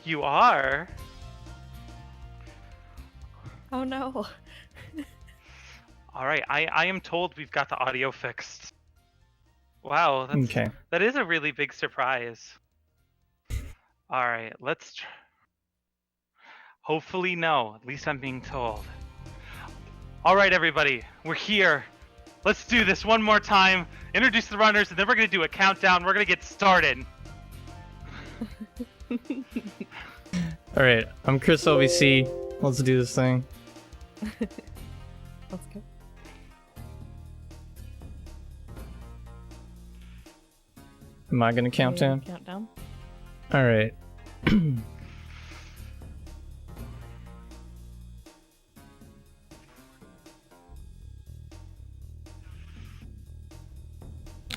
You are? Oh no. Alright, I am told we've got the audio fixed. Wow, Okay. that is a really big surprise. Alright, let's hopefully no, at least I'm being told. Alright everybody, we're here. Let's do this one more time. Introduce the runners, and then we're gonna do a countdown. We're gonna get started. Alright, I'm ChrisLBC. Let's do this thing. Let's go. Am I gonna count down? Countdown. Alright.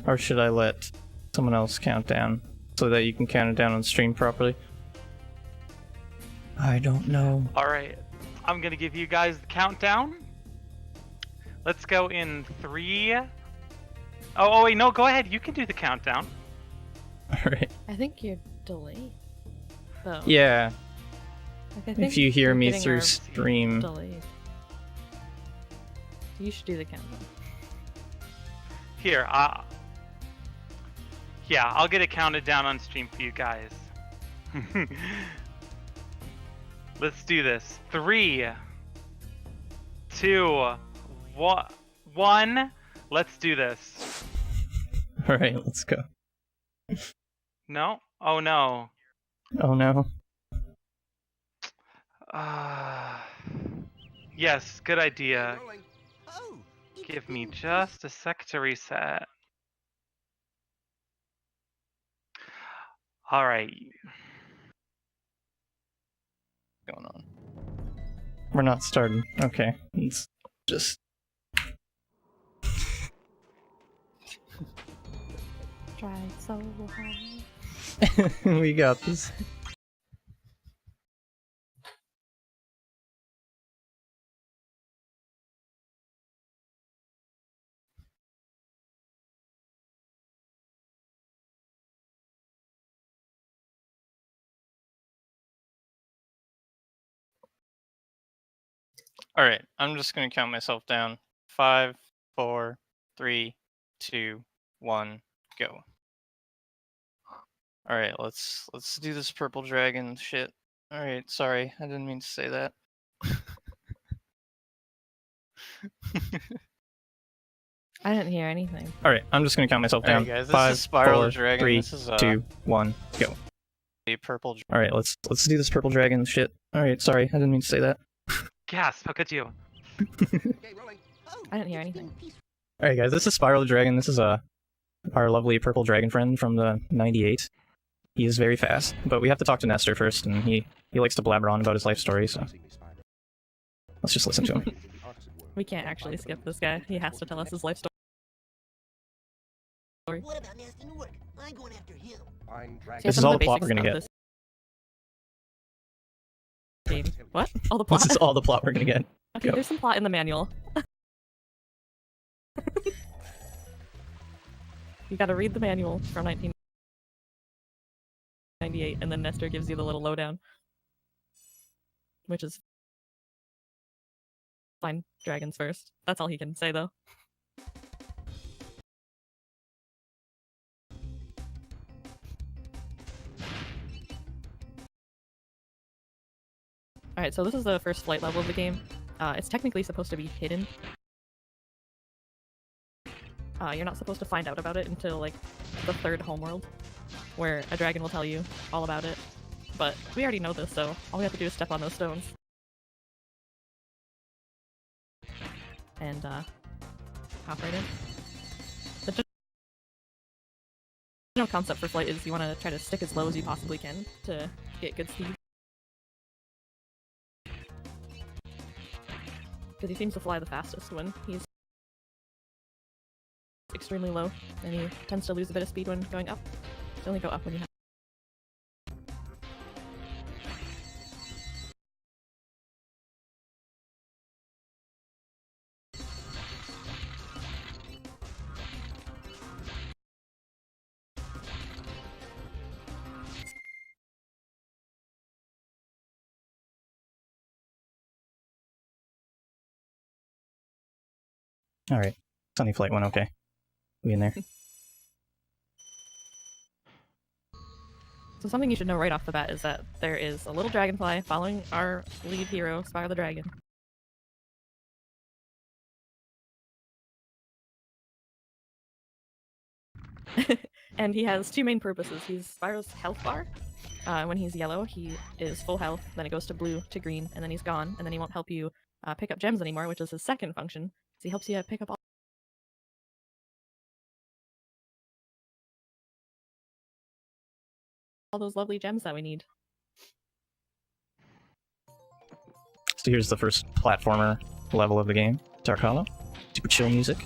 Or should I let someone else count down so that you can count it down on stream properly? I don't know. Alright, I'm gonna give you guys the countdown. Let's go in 3. Oh wait, no, go ahead. You can do the countdown. Alright. I think you're delayed. Though. Yeah, Like, I think if you hear we're me getting through our stream. delayed. You should do the countdown. Here, yeah, I'll get it counted down on stream for you guys. Let's do this. 3, 2, 1. Let's do this. Alright, let's go. No? Oh no. Oh no. Yes, good idea. Give me just a sec to reset. Alright. What's going on? We're not starting. Okay. Let's just... Try so hard. We got this. Alright, I'm just gonna count myself down. 5, 4, 3, 2, 1, go. Alright, let's do this purple dragon shit. Alright, sorry, I didn't mean to say that. I didn't hear anything. Alright, I'm just gonna count myself down. Alright guys, this 5, is Spyro 4, the Dragon. 3, This is 2, 1, go. a purple Alright, let's do this purple dragon shit. Alright, sorry, I didn't mean to say that. Gasp, how could you? I didn't hear anything. Alright guys, this is Spyro the Dragon. This is our lovely purple dragon friend from the 98. He is very fast, but we have to talk to Nestor first, and he likes to blabber on about his life story, so let's just listen to him. We can't actually skip this guy. He has to tell us his life story. What about Nasty Newark? I'm going after him. This is all the plot we're gonna get. What? All the plot? This is all the plot we're gonna get. Okay, Go. there's some plot in the manual. You gotta read the manual from 1998, and then Nestor gives you the little lowdown. Which is... Find dragons first. That's all he can say, though. Alright, so this is the first flight level of the game. It's technically supposed to be hidden. You're not supposed to find out about it until, like, the 3rd homeworld, where a dragon will tell you all about it. But we already know this, so all we have to do is step on those stones. And, hop right in. The general concept for flight is you want to try to stick as low as you possibly can to get good speed. Because he seems to fly the fastest when he's extremely low, and he tends to lose a bit of speed when going up. You only go up when you have Alright. Sunny Flight went okay. We in there. So something you should know right off the bat is that there is a little dragonfly following our lead hero, Spyro the Dragon. And he has two main purposes. He's Spyro's health bar. When he's yellow, he is full health, then it goes to blue to green, and then he's gone, and then he won't help you pick up gems anymore, which is his second function. So he helps you pick up all those lovely gems that we need. So here's the first platformer level of the game. Dark Hollow. Super chill music.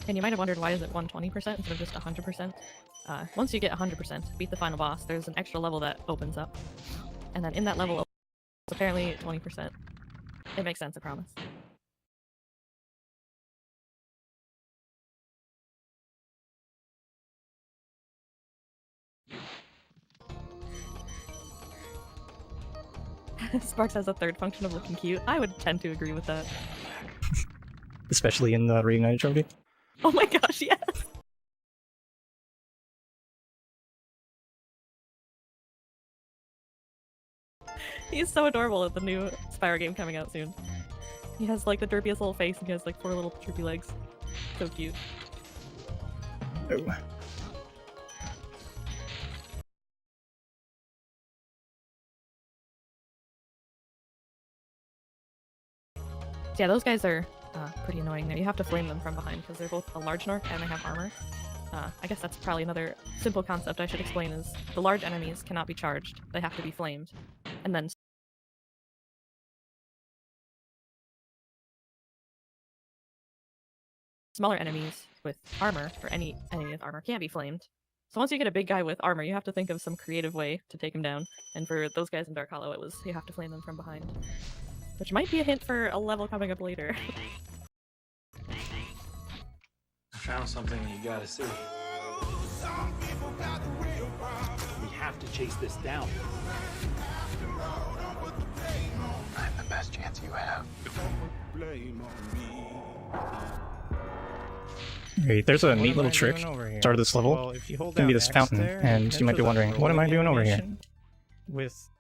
And you might have wondered why is it 120% instead of just 100%. Once you get 100%, beat the final boss, there's an extra level that opens up. And then in that level, it's apparently 20%. It makes sense, I promise. Sparks has a third function of looking cute. I would tend to agree with that. Especially in the Reignited trophy. Oh my gosh, yes! He's so adorable at the new Spyro game coming out soon. He has like the derpiest little face and he has like 4 little droopy legs. So cute. Oh. So yeah, those guys are pretty annoying there. You have to flame them from behind because they're both a large Gnorc and they have armor. I guess that's probably another simple concept I should explain is the large enemies cannot be charged. They have to be flamed. And then smaller enemies with armor, or any enemy with armor, can't be flamed. So once you get a big guy with armor, you have to think of some creative way to take him down. And for those guys in Dark Hollow, it was you have to flame them from behind. Which might be a hint for a level coming up later. I found something you gotta see. We have to chase this down. I'm the best chance you have. Great, there's a What neat am little I trick. doing over here? Start of this level. Well, if you hold It's gonna be down this X fountain, there, and you might be enter the wondering, what am I rolling doing over here? animation With,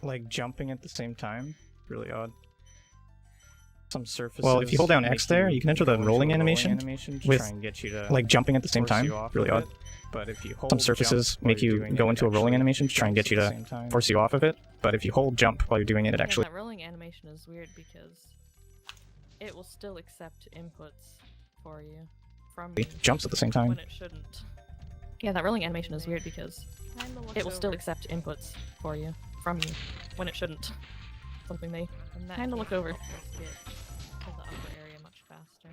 like, jumping at the same time. Really odd. Some surfaces. Well, if you hold down make X there, you can enter the go into a rolling animation to with, try and get you to like, jumping at the same force time. you off Really of odd. it. But if you hold Some surfaces jump while make you're you doing go it, into a rolling actually animation to try and jumps get you at the to same time. force you off of it. But if you hold jump while you're doing it, it actually... that rolling animation is weird because it will still accept inputs for you from you jumps at the same time. when it shouldn't. Yeah, that rolling animation is weird because it will still accept inputs for you from you when it shouldn't. Something they kind of look over. Get to the upper area much faster.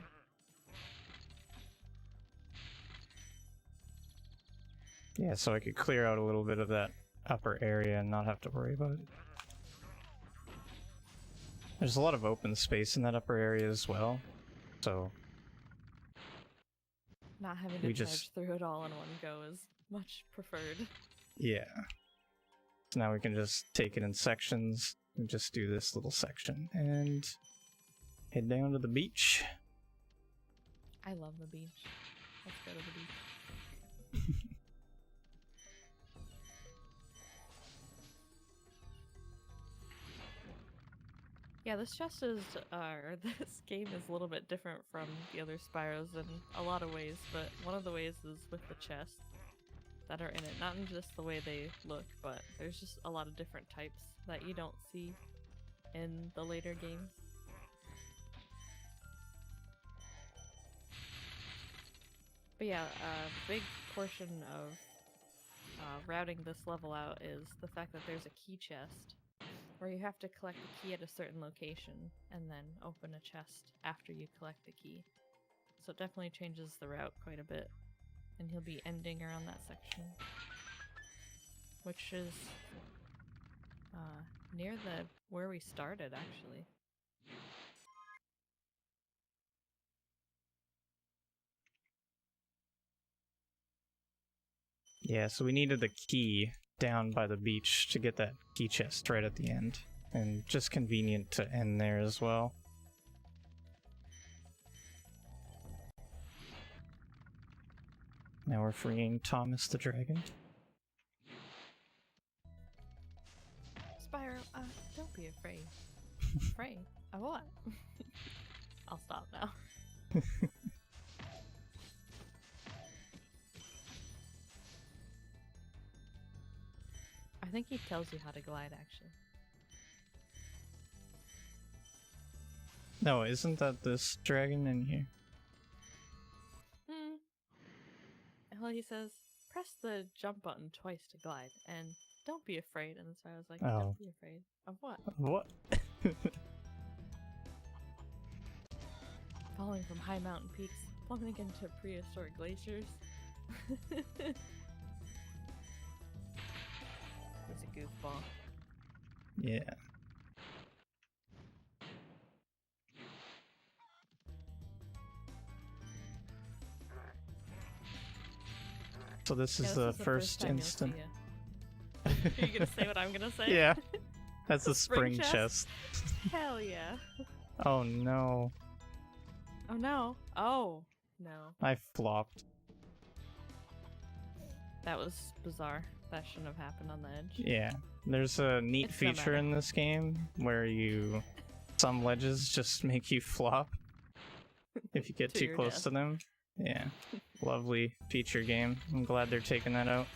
Yeah, so I could clear out a little bit of that upper area and not have to worry about it. There's a lot of open space in that upper area as well, so... Not having to We charge just- through it all in one go is much preferred. Yeah. So now we can just take it in sections and just do this little section and head down to the beach. I love the beach. Let's go to the beach. Yeah, this chest is, or this game is a little bit different from the other Spyros in a lot of ways, but one of the ways is with the chests that are in it. Not in just the way they look, but there's just a lot of different types that you don't see in the later games. But yeah, a big portion of routing this level out is the fact that there's a key chest where you have to collect the key at a certain location and then open a chest after you collect the key. So it definitely changes the route quite a bit, and he'll be ending around that section, which is near the where we started actually. Yeah, so we needed the key down by the beach to get that key chest right at the end. And just convenient to end there as well. Now we're freeing Thomas the Dragon. Spyro, don't be afraid. Afraid? Of what? I'll stop now. I think he tells you how to glide, actually. No, isn't that this dragon in here? Well, he says, press the jump button twice to glide, and don't be afraid. And so I was like, Oh. don't be afraid. Of what? What? Falling from high mountain peaks, plummeting into prehistoric glaciers. He's a goofball. Yeah. So this is the first time you'll instant. see it. Are you gonna say what I'm gonna say? Yeah. That's a Spring spring chest. Hell yeah. Oh no. Oh no. Oh no. I flopped. That was bizarre. That shouldn't have happened on the edge. Yeah. There's a neat It's no feature matter. in this game where some ledges just make you flop if you get To too your close death. to them. Yeah. Lovely feature game. I'm glad they're taking that out.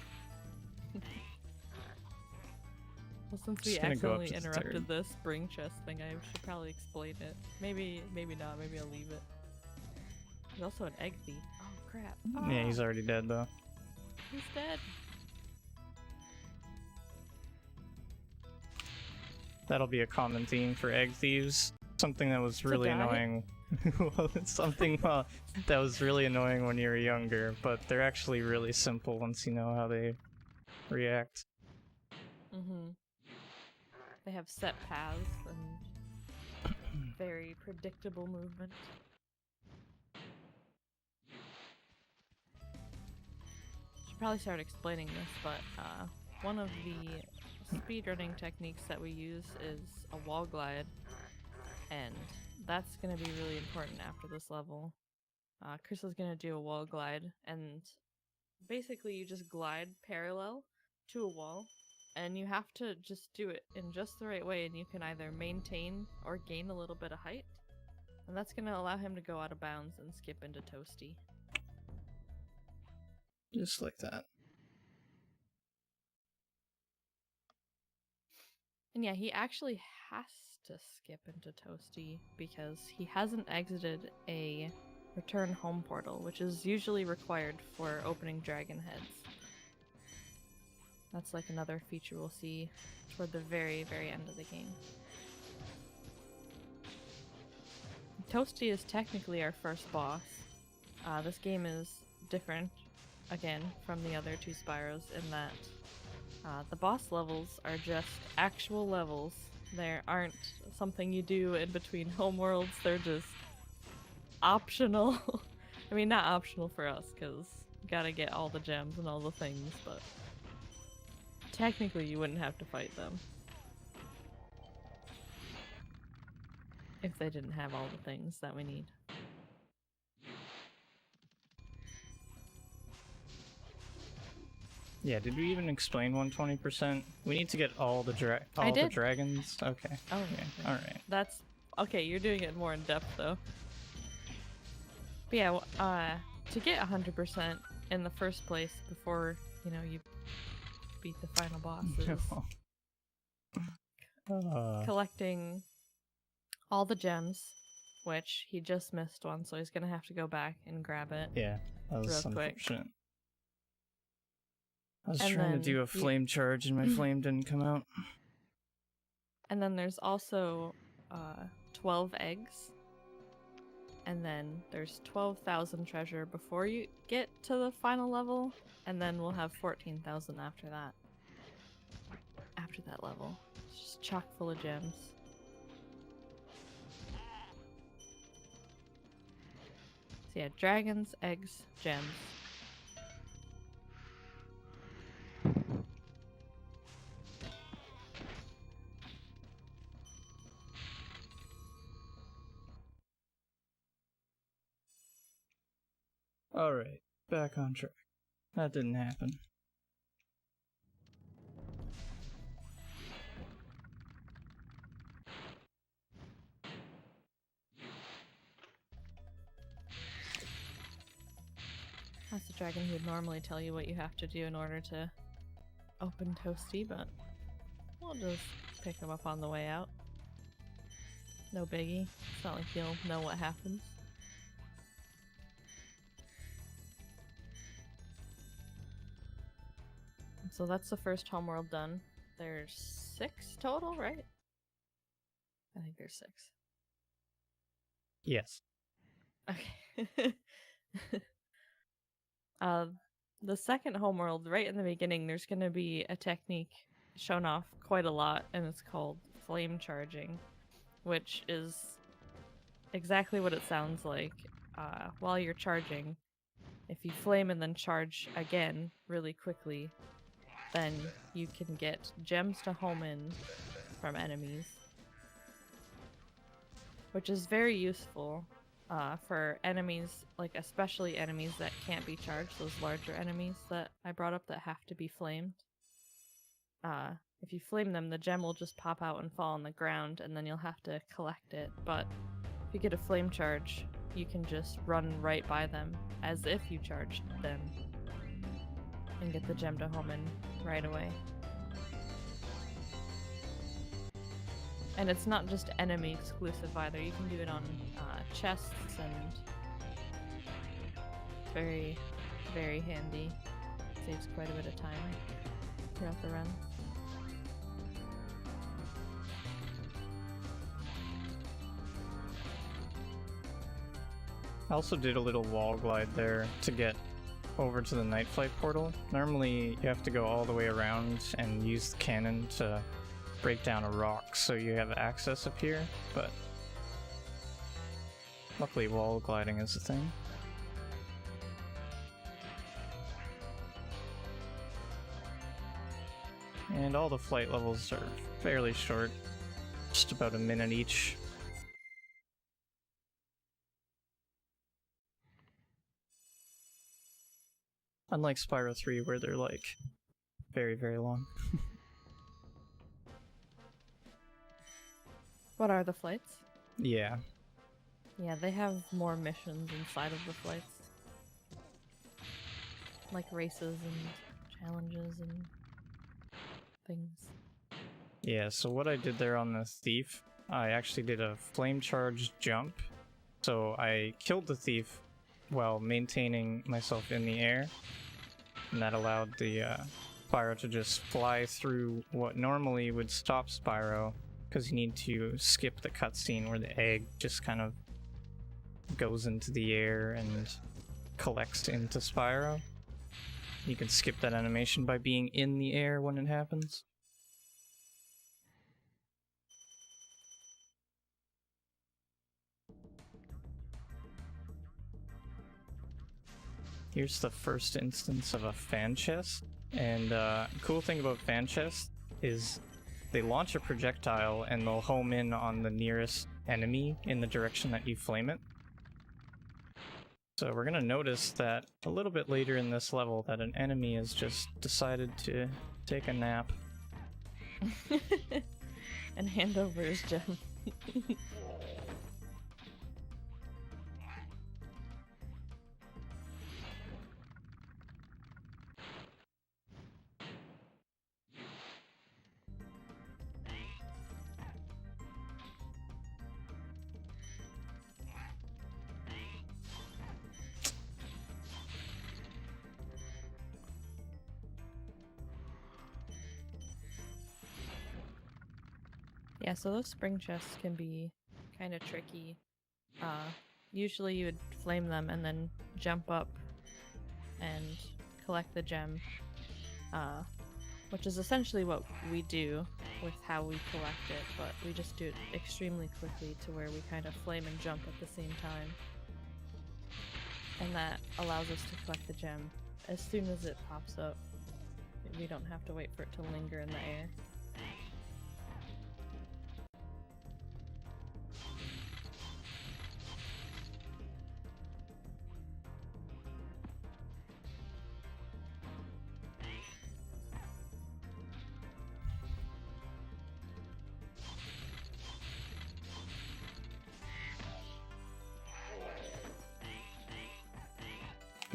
Well, since we Just gonna go up accidentally to the interrupted third. the spring chest thing, I should probably explain it. Maybe not. Maybe I'll leave it. There's also an egg thief. Oh crap. Yeah, Ah, he's already dead though. he's dead. That'll be a common theme for egg thieves. Something that was really die? annoying. Well, it's something that was really annoying when you were younger, but they're actually really simple once you know how they react. Mm-hmm. They have set paths and very predictable movement. Should probably start explaining this, but one of the speedrunning techniques that we use is a wall glide, and that's going to be really important after this level. Chris is going to do a wall glide, and basically you just glide parallel to a wall, and you have to just do it in just the right way, and you can either maintain or gain a little bit of height, and that's going to allow him to go out of bounds and skip into Toasty. Just like that. And yeah, he actually has to skip into Toasty because he hasn't exited a return home portal, which is usually required for opening dragon heads. That's like another feature we'll see toward the very, very end of the game. Toasty is technically our first boss. This game is different, again, from the other two Spyros in that the boss levels are just actual levels. They aren't something you do in between homeworlds, they're just optional. I mean, not optional for us, because you gotta get all the gems and all the things, but technically you wouldn't have to fight them if they didn't have all the things that we need. Yeah, did we even explain 120%? We need to get all the I the did. dragons? Okay. Oh, Okay. yeah. Alright. That's okay. You're doing it more in depth though. But yeah, to get 100% in the first place before you beat the final boss is collecting all the gems, which he just missed one, so he's gonna have to go back and grab it. Yeah, that was Real quick. unfortunate. I was And trying to then do a flame charge and my flame didn't come out. And then there's also 12 eggs. And then there's 12,000 treasure before you get to the final level. And then we'll have 14,000 after that. After that level. It's just chock full of gems. So yeah, dragons, eggs, gems. Alright, back on track. That didn't happen. That's the dragon who would normally tell you what you have to do in order to open Toasty, but we'll just pick him up on the way out. No biggie. It's not like you'll know what happens. So that's the first homeworld done. There's 6 total, right? I think there's 6. Yes. Okay. The second homeworld, right in the beginning, there's going to be a technique shown off quite a lot, and it's called flame charging, which is exactly what it sounds like. While you're charging, if you flame and then charge again really quickly, then you can get gems to home in from enemies, which is very useful for enemies, like especially enemies that can't be charged, those larger enemies that I brought up that have to be flamed. If you flame them, the gem will just pop out and fall on the ground, and then you'll have to collect it. But if you get a flame charge, you can just run right by them as if you charged them and get the gem to home in right away. And it's not just enemy exclusive either. You can do it on chests, and it's very, very handy. Saves quite a bit of time throughout the run. I also did a little wall glide there to get over to the Night Flight portal. Normally you have to go all the way around and use the cannon to break down a rock so you have access up here, but luckily wall gliding is a thing. And all the flight levels are fairly short, just about a minute each. Unlike Spyro 3, where they're like very, very long. What are the flights? Yeah. Yeah, they have more missions inside of the flights. Like races and challenges and things. Yeah, so what I did there on the thief, I actually did a flame charge jump. So I killed the thief while maintaining myself in the air, and that allowed the Spyro to just fly through what normally would stop Spyro, because you need to skip the cutscene where the egg just kind of goes into the air and collects into Spyro. You can skip that animation by being in the air when it happens. Here's the first instance of a fan chest, and cool thing about fan chests is they launch a projectile and they'll home in on the nearest enemy in the direction that you flame it. So we're gonna notice that a little bit later in this level that an enemy has just decided to take a nap. And hand over his gem. Yeah, so those spring chests can be kind of tricky. Usually you would flame them and then jump up and collect the gem, which is essentially what we do with how we collect it, but we just do it extremely quickly to where we kind of flame and jump at the same time. And that allows us to collect the gem as soon as it pops up. We don't have to wait for it to linger in the air.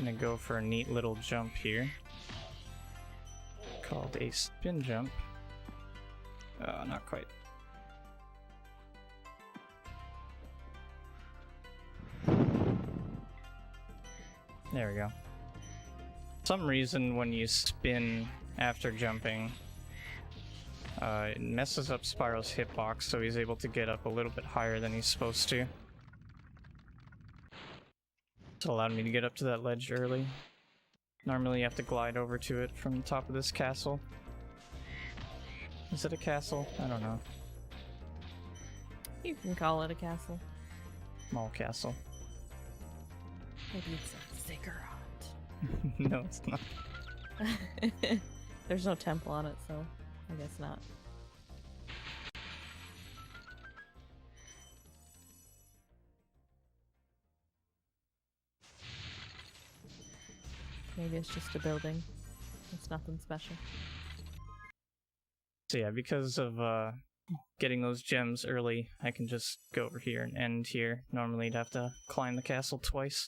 Gonna go for a neat little jump here. Called a spin jump. Not quite. There we go. For some reason when you spin after jumping, it messes up Spyro's hitbox, so he's able to get up a little bit higher than he's supposed to. It's allowed me to get up to that ledge early. Normally you have to glide over to it from the top of this castle. Is it a castle? I don't know. You can call it a castle. Small castle. Maybe it's a ziggurat. No, it's not. There's no temple on it, so I guess not. Maybe it's just a building. It's nothing special. So yeah, because of getting those gems early, I can just go over here and end here. Normally you'd have to climb the castle twice.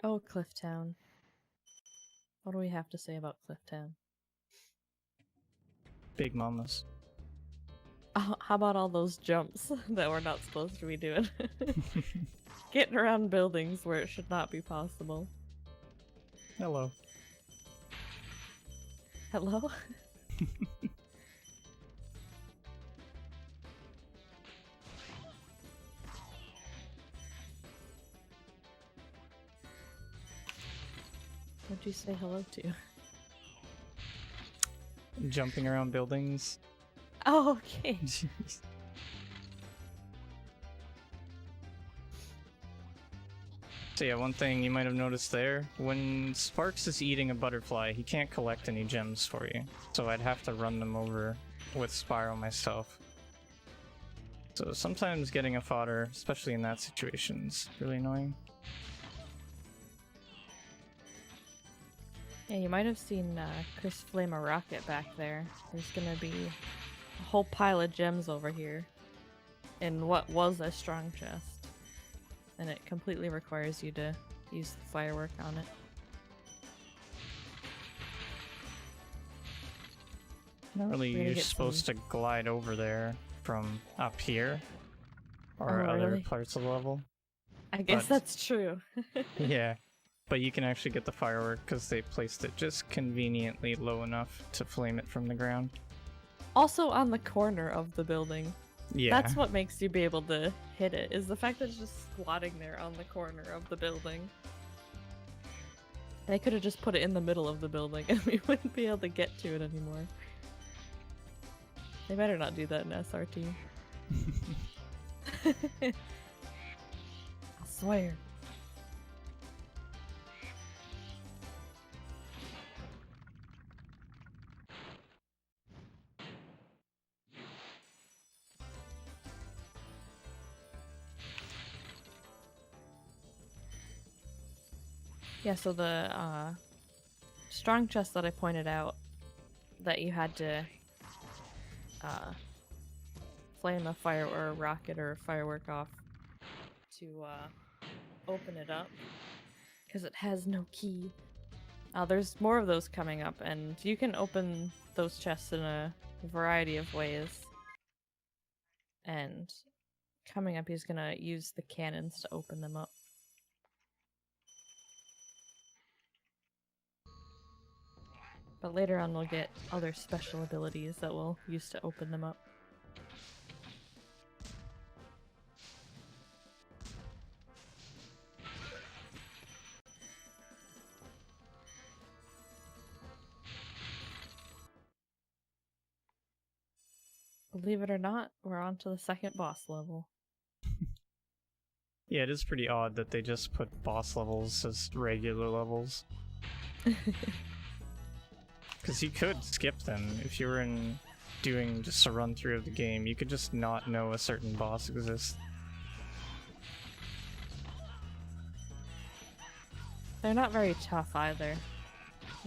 Oh, Clifftown. What do we have to say about Clifftown? Big mamas. How about all those jumps that we're not supposed to be doing? Getting around buildings where it should not be possible. Hello. Hello? What'd you say hello to? Jumping around buildings. Oh, okay. Jeez. So yeah, one thing you might have noticed there, when Sparks is eating a butterfly, he can't collect any gems for you. So I'd have to run them over with Spyro myself. So sometimes getting a fodder, especially in that situation, is really annoying. Yeah, you might have seen Chris flame a rocket back there. There's gonna be a whole pile of gems over here in what was a strong chest. And it completely requires you to use the firework on it. Normally We're gonna you're get supposed to glide over there from up here or Oh, other really? parts of the level. I guess But- that's true. Yeah, but you can actually get the firework because they placed it just conveniently low enough to flame it from the ground. Also on the corner of the building. Yeah, That's what makes you be able to hit it, is the fact that it's just squatting there on the corner of the building. They could have just put it in the middle of the building and we wouldn't be able to get to it anymore. They better not do that in SRT. I swear. Yeah, so the strong chest that I pointed out that you had to flame a fire or a rocket or a firework off to open it up because it has no key. There's more of those coming up, and you can open those chests in a variety of ways. And coming up, he's gonna use the cannons to open them up. But later on we'll get other special abilities that we'll use to open them up. Believe it or not, we're on to the second boss level. yeah, it is pretty odd that they just put boss levels as regular levels. Because you could skip them if you were doing just a run through of the game. You could just not know a certain boss exists. They're not very tough either.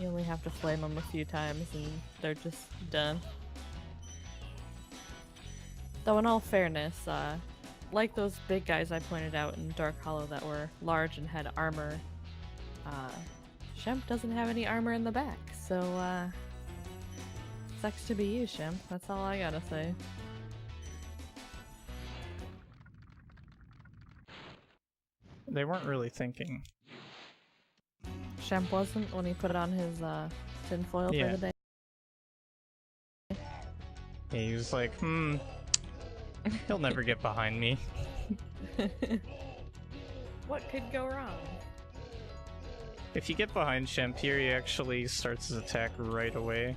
You only have to flame them a few times and they're just done. Though in all fairness, like those big guys I pointed out in Dark Hollow that were large and had armor, Shemp doesn't have any armor in the back, so sucks to be you, Shemp. That's all I gotta say. They weren't really thinking. Shemp wasn't when he put on his tinfoil Yeah. for the day. Yeah, he was like, he'll never get behind me. What could go wrong? If you get behind Shemp here, he actually starts his attack right away.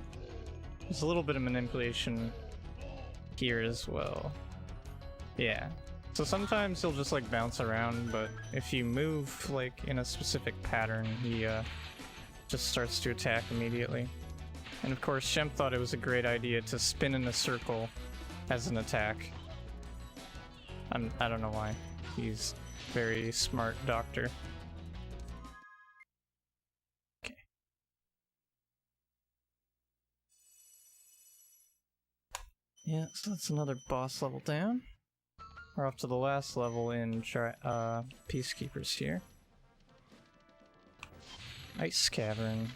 There's a little bit of manipulation here as well. Yeah. So sometimes he'll just like bounce around, but if you move like in a specific pattern, he just starts to attack immediately. And of course, Shemp thought it was a great idea to spin in a circle as an attack. I don't know why. He's a very smart doctor. Okay. Yeah, so that's another boss level down. We're off to the last level in Peacekeepers here. Ice Cavern,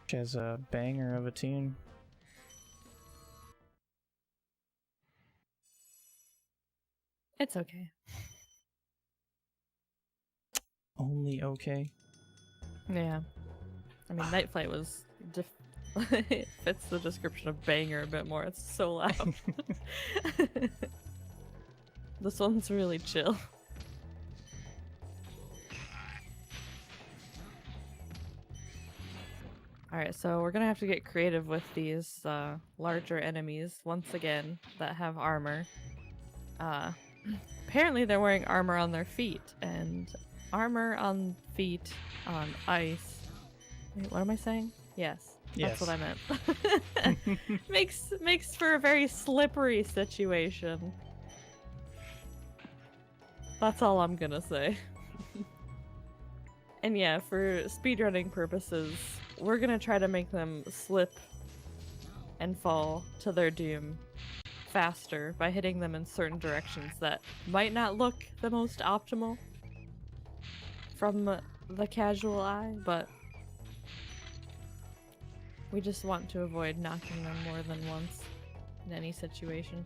which has a banger of a tune. It's okay. Only okay. Yeah. I mean, Night Flight was it fits the description of banger a bit more. It's so loud. This one's really chill. Alright, so we're gonna have to get creative with these larger enemies once again that have armor. Apparently they're wearing armor on their feet, and armor on feet on ice. Wait, what am I saying? Yes. Yes. That's what I meant. makes for a very slippery situation. That's all I'm gonna say. And yeah, for speedrunning purposes, we're gonna try to make them slip and fall to their doom faster by hitting them in certain directions that might not look the most optimal from the casual eye, but we just want to avoid knocking them more than once in any situation.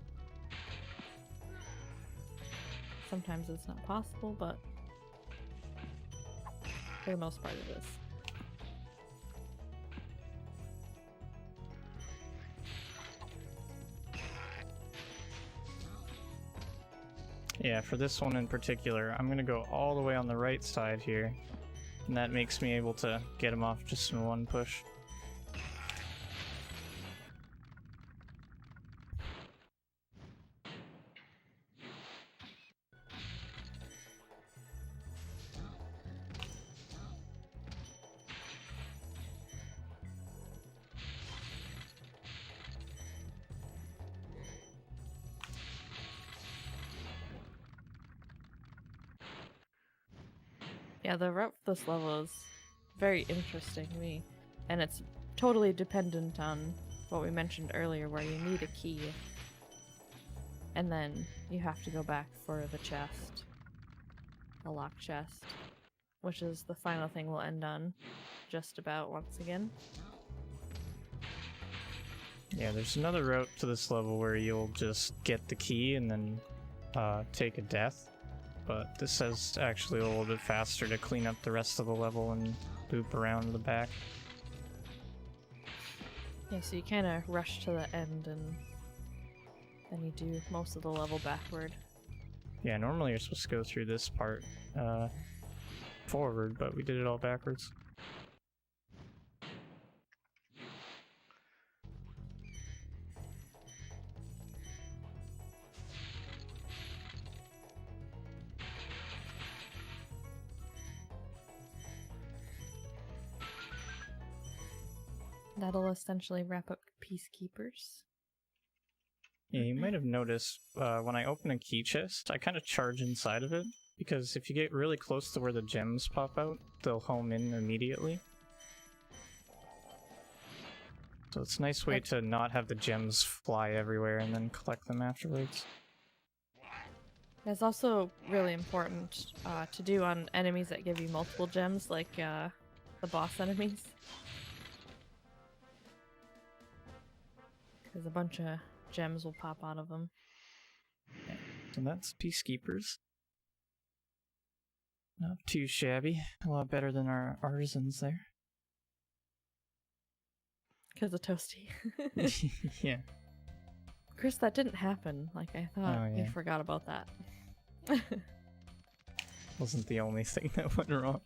Sometimes it's not possible, but for the most part it is. Yeah, for this one in particular, I'm gonna go all the way on the right side here, and that makes me able to get him off just in one push. Yeah, the route for this level is very interesting to me, and it's totally dependent on what we mentioned earlier, where you need a key, and then you have to go back for the chest, the lock chest, which is the final thing we'll end on just about once again. Yeah, there's another route to this level where you'll just get the key and then take a death. But this is actually a little bit faster to clean up the rest of the level and loop around the back. Yeah, so you kind of rush to the end and then you do most of the level backward. Yeah, normally you're supposed to go through this part forward, but we did it all backwards. That'll essentially wrap up Peacekeepers. Yeah, you might have noticed when I open a key chest, I kind of charge inside of it, because if you get really close to where the gems pop out, they'll home in immediately. So it's a nice way to not have the gems fly everywhere and then collect them afterwards. It's also really important to do on enemies that give you multiple gems, like the boss enemies. Because a bunch of gems will pop out of them. Yeah. So that's Peacekeepers. Not too shabby. A lot better than our artisans there. Because of Toasty. Yeah. Chris, that didn't happen. Like, I thought Oh, yeah. you forgot about that. Wasn't the only thing that went wrong.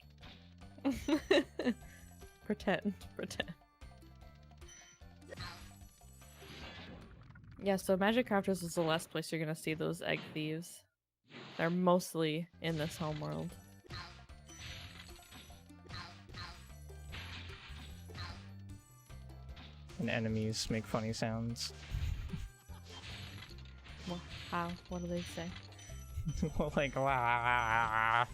Pretend. Yeah, so Magic Crafters is the last place you're gonna see those egg thieves. They're mostly in this homeworld. And enemies make funny sounds. Well, how? What do they say? Well, like, wah.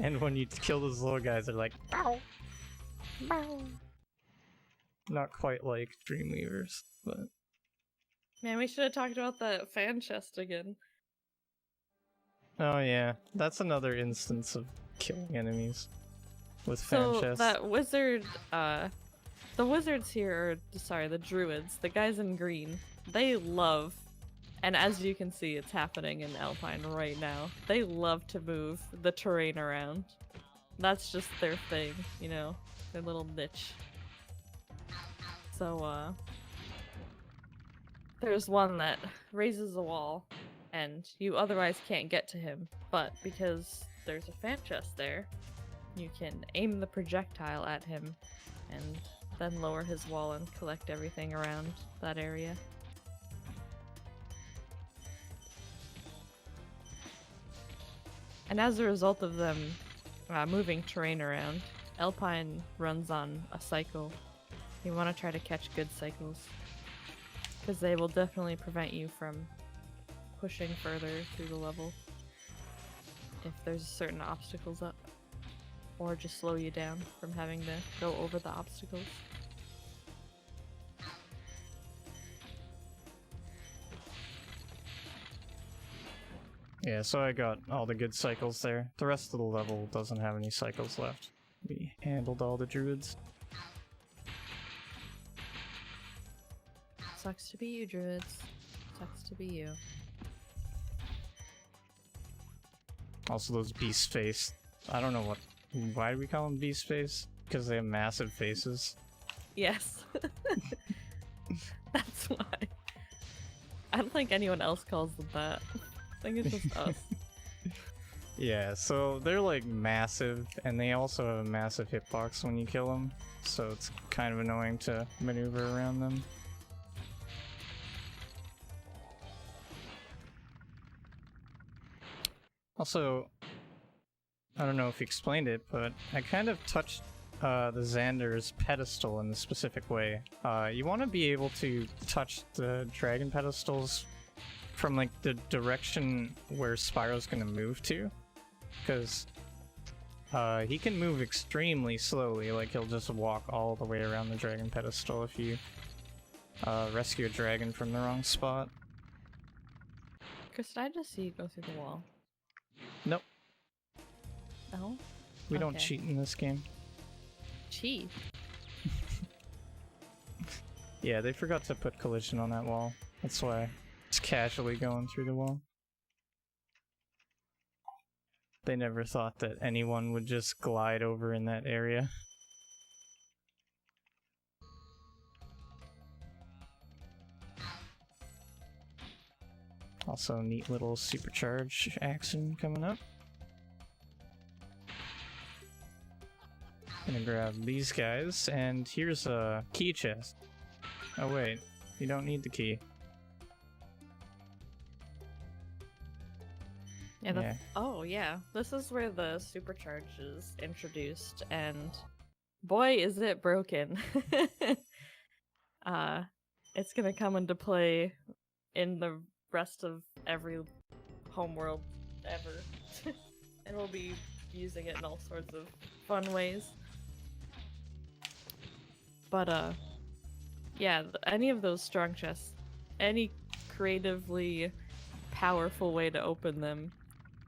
And when you kill those little guys, they're like, bow. Bow. Not quite like Dreamweavers, but Man, we should have talked about that fan chest again. oh yeah, that's another instance of killing enemies with fan So chests. that wizard, the wizards here, are, sorry, the druids, the guys in green, they love, and as you can see, it's happening in Alpine right now. They love to move the terrain around. That's just their thing, you know, their little niche. So, there's one that raises a wall, and you otherwise can't get to him, but because there's a fan chest there, you can aim the projectile at him, and then lower his wall and collect everything around that area. And as a result of them moving terrain around, Alpine runs on a cycle. You want to try to catch good cycles, because they will definitely prevent you from pushing further through the level if there's certain obstacles up, or just slow you down from having to go over the obstacles. Yeah, so I got all the good cycles there. The rest of the level doesn't have any cycles left. We handled all the druids. Sucks to be you, druids. Sucks to be you. Also those beast face. I don't know why do we call them beast face? Because they have massive faces. Yes. That's why. I don't think anyone else calls them that. I think it's just us. Yeah, so they're like massive, and they also have a massive hitbox when you kill them, so it's kind of annoying to maneuver around them. Also, I don't know if you explained it, but I kind of touched the Xander's pedestal in a specific way. You want to be able to touch the dragon pedestals from like the direction where Spyro's gonna move to, because he can move extremely slowly, like he'll just walk all the way around the dragon pedestal if you rescue a dragon from the wrong spot. Chris, did I just see you go through the wall? Nope, No? we don't Okay. cheat in this game. Cheat. Yeah, they forgot to put collision on that wall. That's why it's casually going through the wall. They never thought that anyone would just glide over in that area. Also, neat little supercharge action coming up. Gonna grab these guys, and here's a key chest. Oh wait, you don't need the key. Yeah, Yeah. Oh, yeah. This is where the supercharge is introduced, and boy, is it broken. It's gonna come into play in the rest of every homeworld ever. And we'll be using it in all sorts of fun ways. But yeah, any of those strong chests, any creatively powerful way to open them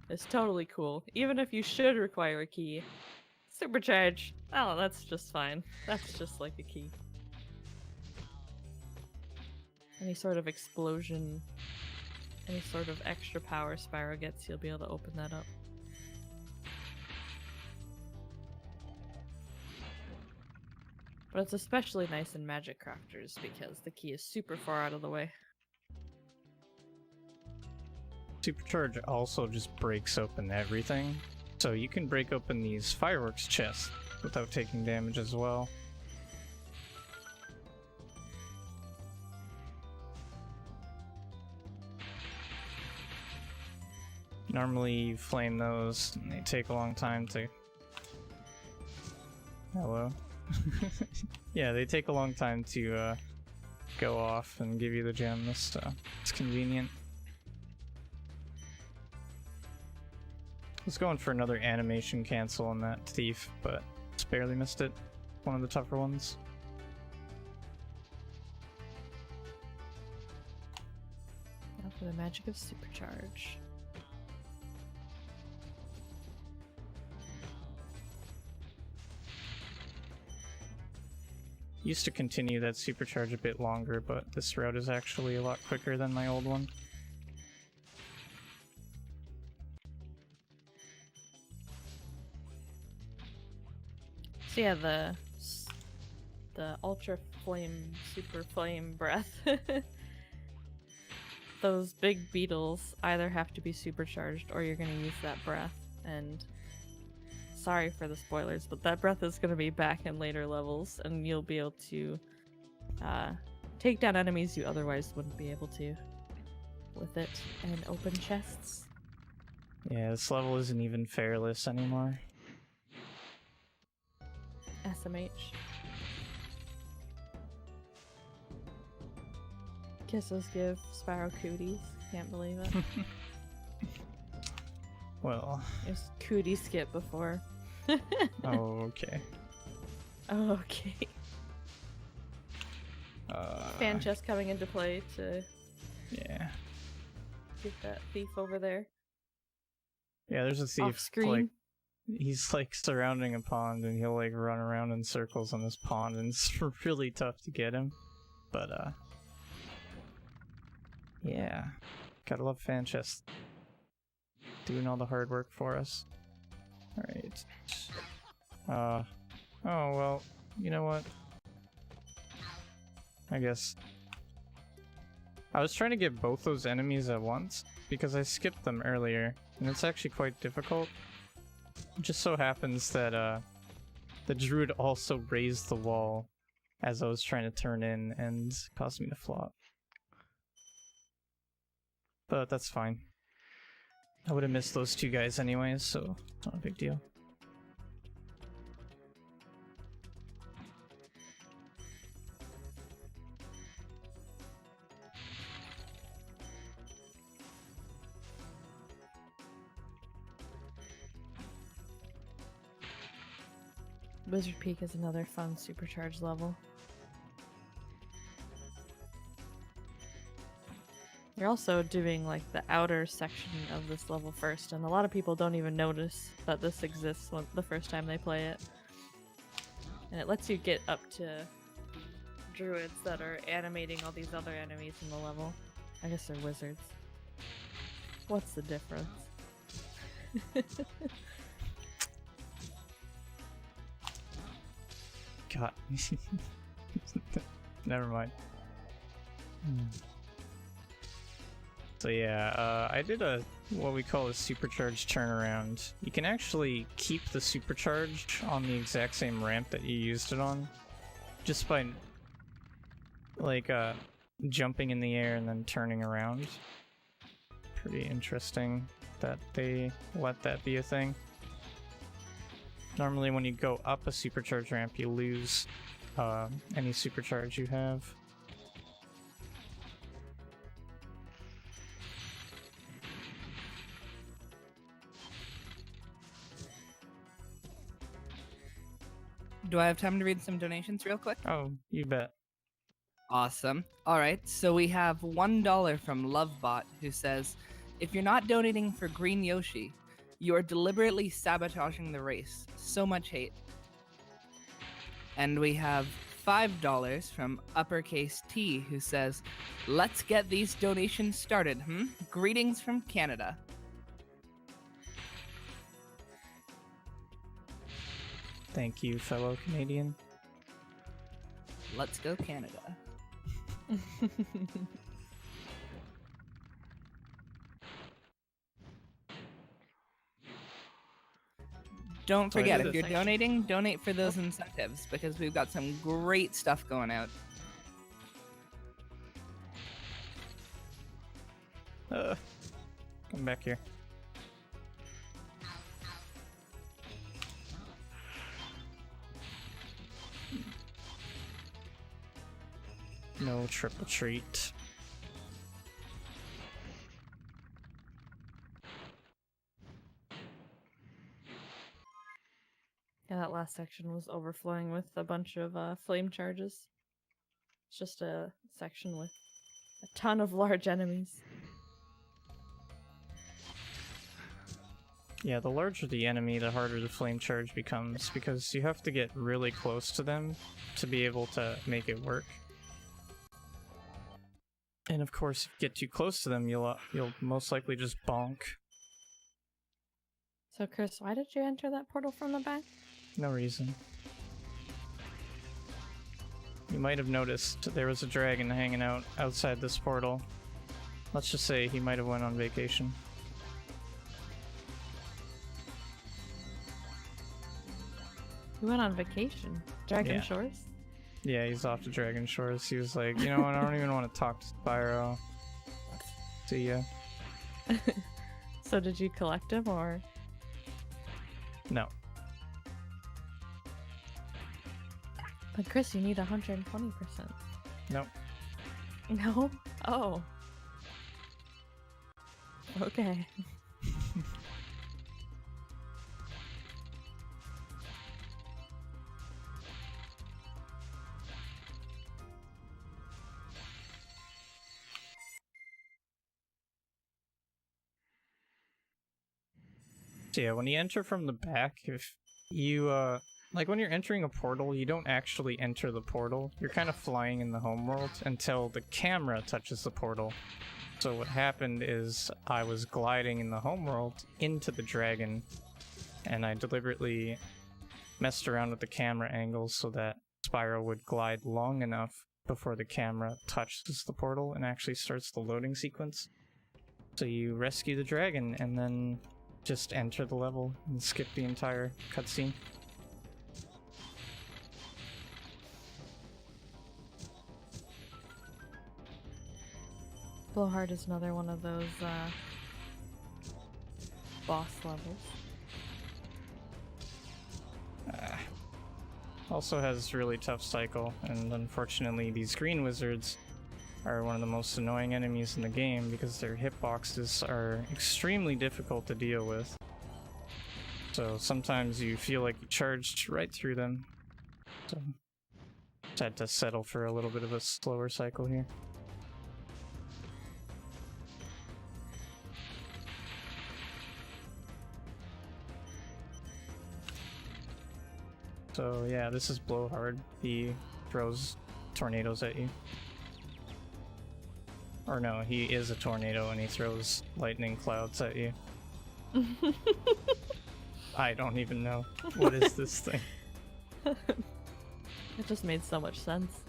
is totally cool. Even if you should require a key, supercharge, oh, that's just fine. That's just like a key. Any sort of explosion, any sort of extra power Spyro gets, you'll be able to open that up. But it's especially nice in Magic Crafters because the key is super far out of the way. Supercharge also just breaks open everything, so you can break open these fireworks chests without taking damage as well. Normally you flame those and they take a long time to... Hello? Yeah, they take a long time to go off and give you the gem. It's convenient. I was going for another animation cancel on that thief, but just barely missed it. One of the tougher ones. Now for the magic of supercharge. Used to continue that supercharge a bit longer, but this route is actually a lot quicker than my old one. So yeah, the ultra flame, super flame breath. Those big beetles either have to be supercharged or you're gonna use that breath. And sorry for the spoilers, but that breath is gonna be back in later levels, and you'll be able to take down enemies you otherwise wouldn't be able to with it, and open chests. Yeah, this level isn't even fairless anymore. SMH. Kisses give Spyro cooties. Can't believe it. Well... It was cootie skip before. Oh, okay. Oh, okay. Fan chest coming into play to Yeah. get that thief over there. Yeah, there's a thief. Off screen. Like, he's like surrounding a pond and he'll like run around in circles on this pond and it's really tough to get him. But yeah. Gotta love fan chest. Doing all the hard work for us. Alright. Oh well, you know what? I guess. I was trying to get both those enemies at once because I skipped them earlier, and it's actually quite difficult. It just so happens that the druid also raised the wall as I was trying to turn in and caused me to flop. But that's fine. I would have missed those two guys anyways, so not a big deal. Wizard Peak is another fun supercharged level. You're also doing like the outer section of this level first, and a lot of people don't even notice that this exists the first time they play it. And it lets you get up to druids that are animating all these other enemies in the level. I guess they're wizards. What's the difference? God. Never mind. So yeah, I did what we call a supercharged turnaround. You can actually keep the supercharge on the exact same ramp that you used it on, just by like jumping in the air and then turning around. Pretty interesting that they let that be a thing. Normally when you go up a supercharge ramp, you lose any supercharge you have. Do I have time to read some donations real quick? Oh, you bet. Awesome. All right, so we have $1 from Lovebot, who says, if you're not donating for Green Yoshi, you are deliberately sabotaging the race. So much hate. And we have $5 from Uppercase T, who says, let's get these donations started, Greetings from Canada. Thank you, fellow Canadian. Let's go Canada. Don't So I forget, did if a you're section. donating, donate for those incentives, because we've got some great stuff going out. Come back here. No triple treat. Yeah, that last section was overflowing with a bunch of flame charges. It's just a section with a ton of large enemies. Yeah, the larger the enemy, the harder the flame charge becomes, because you have to get really close to them to be able to make it work. And of course, if you get too close to them, you'll most likely just bonk. So, Chris, why did you enter that portal from the back? No reason. You might have noticed there was a dragon hanging out outside this portal. Let's just say he might have went on vacation. We went on vacation. Dragon Yeah. Shores? Yeah, he's off to Dragon Shores. He was like, you know what, I don't even want to talk to Spyro. See ya. So did you collect him, or? No. But Chris, you need 120%. Nope. No? Oh. Okay. So yeah, when you enter from the back, if you, like when you're entering a portal, you don't actually enter the portal. You're kind of flying in the homeworld until the camera touches the portal. So what happened is I was gliding in the homeworld into the dragon, and I deliberately messed around with the camera angles so that Spyro would glide long enough before the camera touches the portal and actually starts the loading sequence. So you rescue the dragon and then just enter the level and skip the entire cutscene. Blowhard is another one of those boss levels. Also has really tough cycle, and unfortunately these green wizards are one of the most annoying enemies in the game because their hitboxes are extremely difficult to deal with. So sometimes you feel like you charged right through them. So just had to settle for a little bit of a slower cycle here. So yeah, this is Blowhard. He throws tornadoes at you. Or no, he is a tornado and he throws lightning clouds at you. I don't even know. What is this thing? It just made so much sense.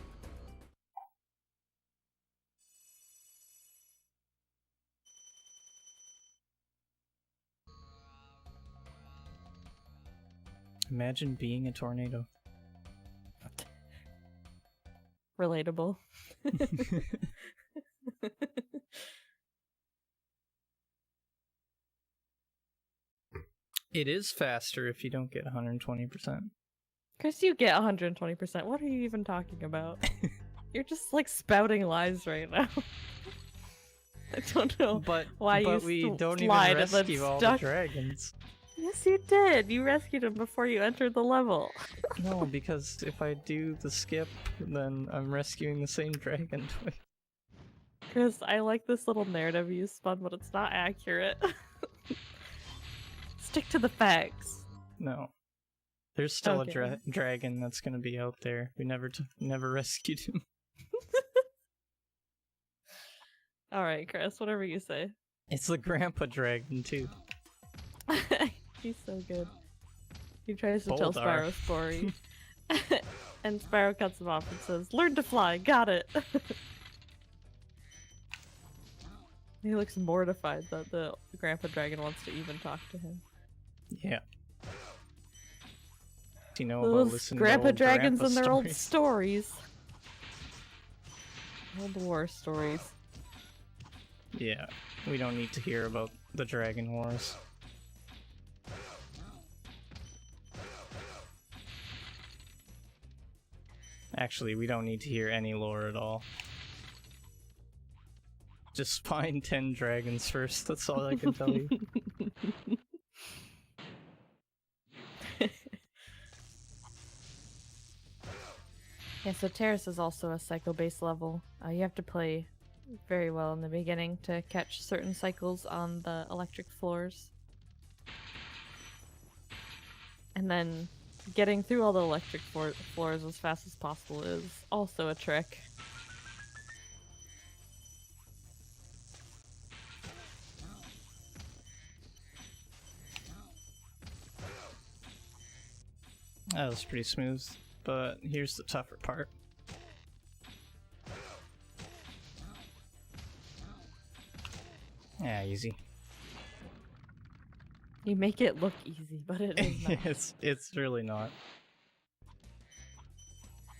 Imagine being a tornado. Relatable. It is faster if you don't get 120%. Chris, you get 120%. What are you even talking about? You're just like spouting lies right now. I don't know But why but you we don't even lied and then rescue all the stuck. dragons. Yes, you did. You rescued him before you entered the level. No, because if I do the skip, then I'm rescuing the same dragon twice. Chris, I like this little narrative you spun, but it's not accurate. Stick to the facts. No. There's still Okay. a dragon that's gonna be out there. We never rescued him. Alright, Chris, whatever you say. It's the grandpa dragon too. He's so good. He tries to tell Boldar. Spyro's story. And Spyro cuts him off and says, "Learn to fly, got it." He looks mortified that the grandpa dragon wants to even talk to him. Yeah. Do you know about Those listening grandpa to old dragons grandpa and their old stories? stories. Old war stories. Yeah, we don't need to hear about the Dragon Wars. Actually, we don't need to hear any lore at all. Just find 10 dragons first, that's all I can tell you. Yeah, so Terrace is also a psycho-based level. You have to play very well in the beginning to catch certain cycles on the electric floors. And then getting through all the electric floors as fast as possible is also a trick. That was pretty smooth, but here's the tougher part. Yeah, easy. You make it look easy, but it is not. It's really not.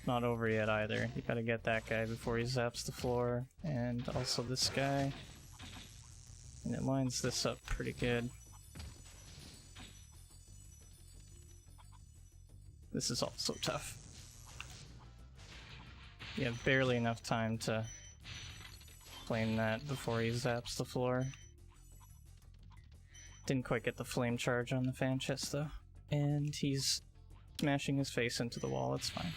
Not over yet either. You gotta get that guy before he zaps the floor, and also this guy. And it lines this up pretty good. This is also tough. You have barely enough time to flame that before he zaps the floor. Didn't quite get the flame charge on the fan chest though. And he's smashing his face into the wall, it's fine.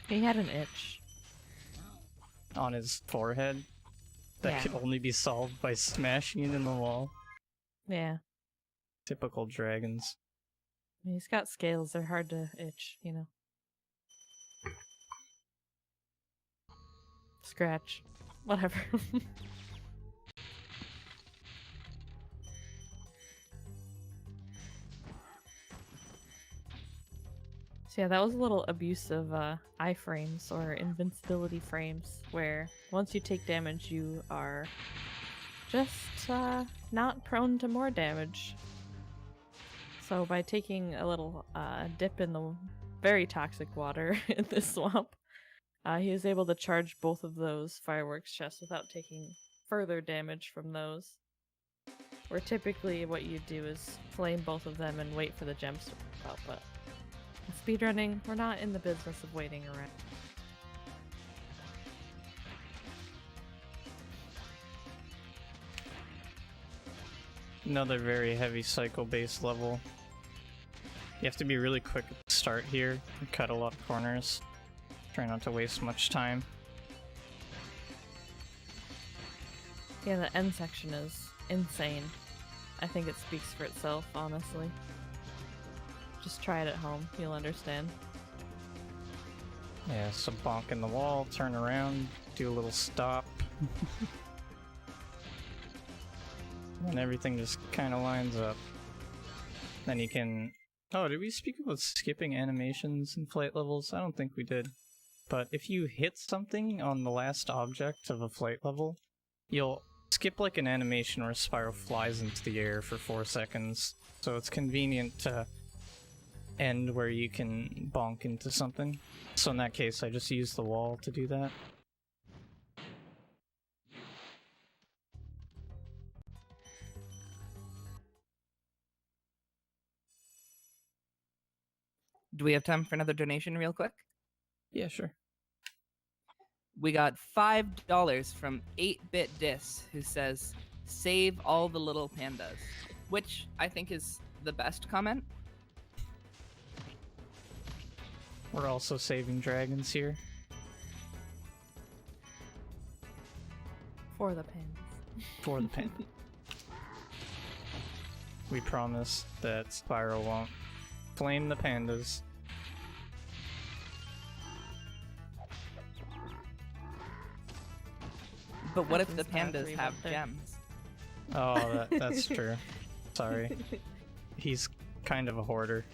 He had an itch. On his forehead that Yeah. could only be solved by smashing it in the wall. Yeah. Typical dragons. He's got scales, they're hard to itch, you know. Scratch. Whatever. So yeah, that was a little abuse of iframes or invincibility frames, where once you take damage, you are just not prone to more damage. So by taking a little dip in the very toxic water in this swamp, he was able to charge both of those fireworks chests without taking further damage from those. Where typically what you do is flame both of them and wait for the gems to pop up, but in speedrunning, we're not in the business of waiting around. Another very heavy cycle-based level. You have to be really quick at the start here and cut a lot of corners. Try not to waste much time. Yeah, the end section is insane. I think it speaks for itself, honestly. Just try it at home, you'll understand. Yeah, so bonk in the wall, turn around, do a little stop. And everything just kind of lines up. Then you can... Oh, did we speak about skipping animations in flight levels? I don't think we did. But if you hit something on the last object of a flight level, you'll skip like an animation where Spyro flies into the air for 4 seconds. So it's convenient to end where you can bonk into something. So in that case, I just use the wall to do that. Do we have time for another donation real quick? Yeah, sure. We got $5 from 8-Bit Dis, who says, save all the little pandas, which I think is the best comment. We're also saving dragons here. For the pandas. For the panda. We promise that Spyro won't flame the pandas. But what if the Happens to pandas every have one thing. gems? Oh, that's true. Sorry. He's kind of a hoarder.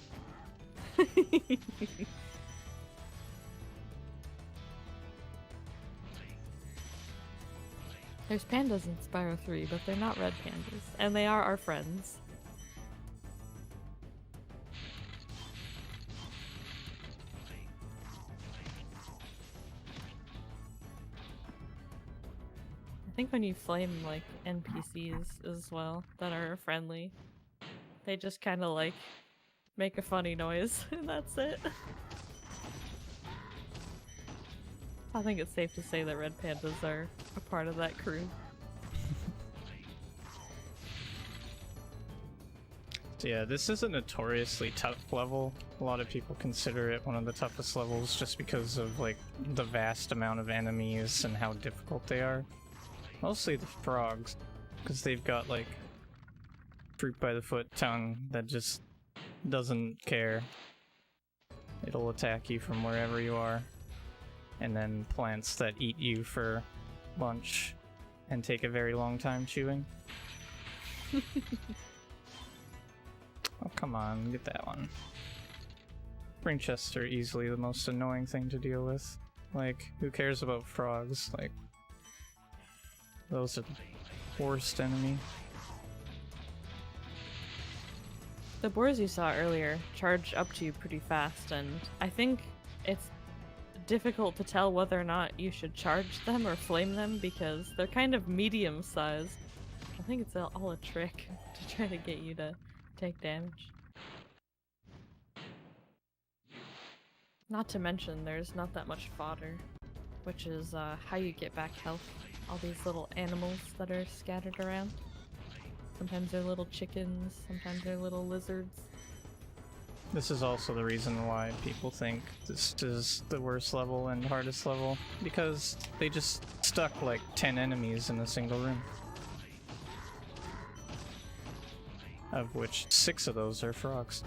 There's pandas in Spyro 3, but they're not red pandas. And they are our friends. I think when you flame, like, NPCs as well, that are friendly, they just kind of, like, make a funny noise, and that's it. I think it's safe to say that red pandas are a part of that crew. So yeah, this is a notoriously tough level. A lot of people consider it one of the toughest levels just because of like the vast amount of enemies and how difficult they are. Mostly the frogs, because they've got like fruit by the foot tongue that just doesn't care. It'll attack you from wherever you are. And then plants that eat you for lunch and take a very long time chewing. Oh, come on, get that one. Spring chests are easily the most annoying thing to deal with. Like, who cares about frogs? Like, those are the worst enemy. The boars you saw earlier charge up to you pretty fast, and I think it's difficult to tell whether or not you should charge them or flame them because they're kind of medium sized. I think it's all a trick to try to get you to take damage. Not to mention there's not that much fodder, which is how you get back health. All these little animals that are scattered around. Sometimes they're little chickens, sometimes they're little lizards. This is also the reason why people think this is the worst level and hardest level, because they just stuck like 10 enemies in a single room. Of which 6 of those are frogs.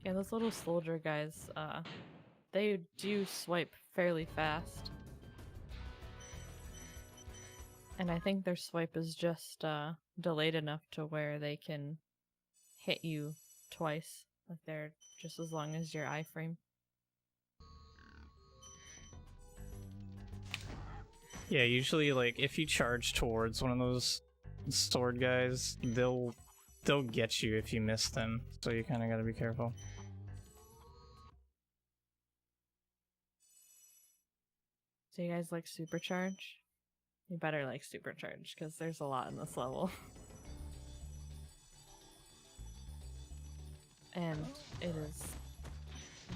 Yeah, those little soldier guys, they do swipe fairly fast. And I think their swipe is just delayed enough to where they can hit you twice. Like they're just as long as your iframe. Yeah, usually like if you charge towards one of those sword guys, they'll get you if you miss them. So you kind of got to be careful. So you guys like supercharge? You better like supercharge because there's a lot in this level. And it is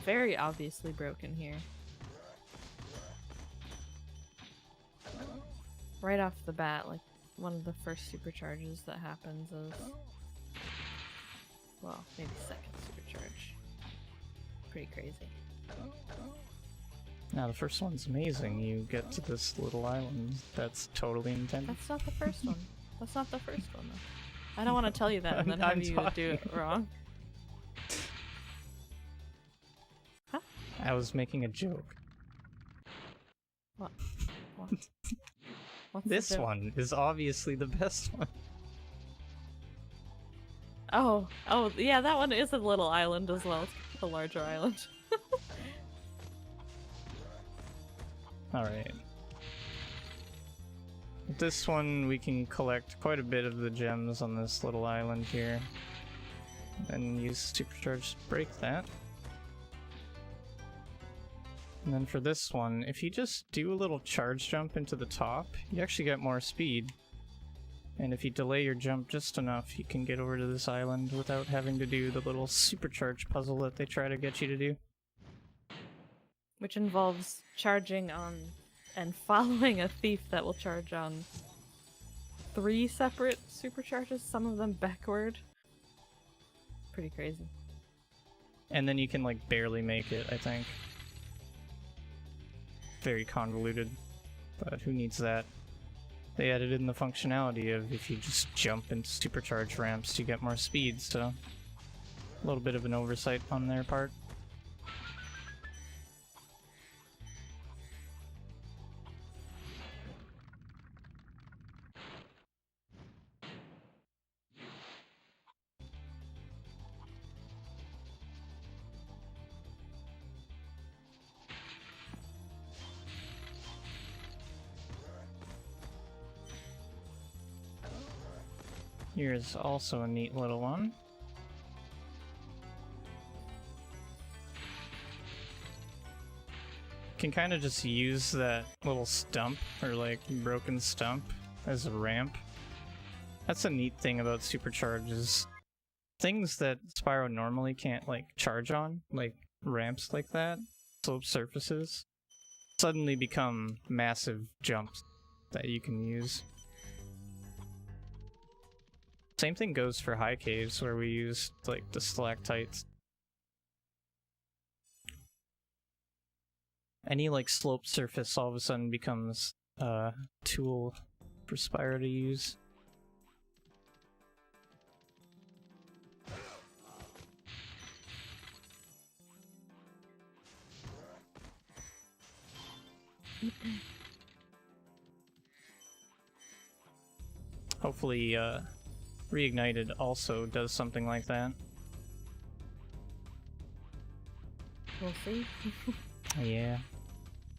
very obviously broken here. Right off the bat, like one of the first supercharges that happens is, well, maybe second supercharge. Pretty crazy. Now the first one's amazing. You get to this little island that's totally intended. That's not the first one. That's not the first one though. I don't want to tell you that and then I'm have you do it wrong. Huh? I was making a joke. What? What's the This joke? one is obviously the best one. Oh, yeah, that one is a little island as well. It's a larger island. Alright. This one we can collect quite a bit of the gems on this little island here. And use supercharge to break that. And then for this one, if you just do a little charge jump into the top, you actually get more speed. And if you delay your jump just enough, you can get over to this island without having to do the little supercharge puzzle that they try to get you to do. which involves charging on and following a thief that will charge on 3 separate supercharges, some of them backward. Pretty crazy. And then you can like barely make it, I think. Very convoluted, but who needs that? They added in the functionality of if you just jump into supercharge ramps, you get more speed, so a little bit of an oversight on their part. Here's also a neat little one. Can kind of just use that little stump, or like broken stump, as a ramp. That's a neat thing about supercharges. Things that Spyro normally can't like charge on, like ramps like that, slope surfaces, suddenly become massive jumps that you can use. Same thing goes for high caves, where we use like the stalactites. Any like sloped surface all of a sudden becomes a tool for Spyro to use. Hopefully, Reignited also does something like that. We'll see. Yeah.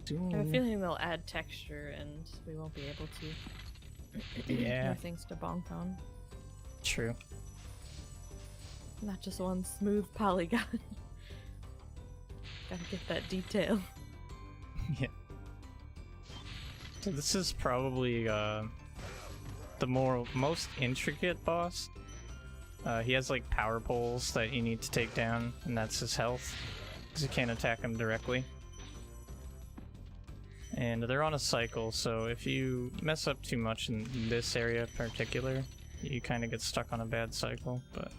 I have a feeling they'll add texture and we won't be able to. Yeah. More things to bonk on. True. Not just one smooth polygon. Gotta get that detail. Yeah. So this is probably the most intricate boss. He has like power poles that you need to take down, and that's his health, because you can't attack him directly. And they're on a cycle, so if you mess up too much in this area in particular, you kind of get stuck on a bad cycle, but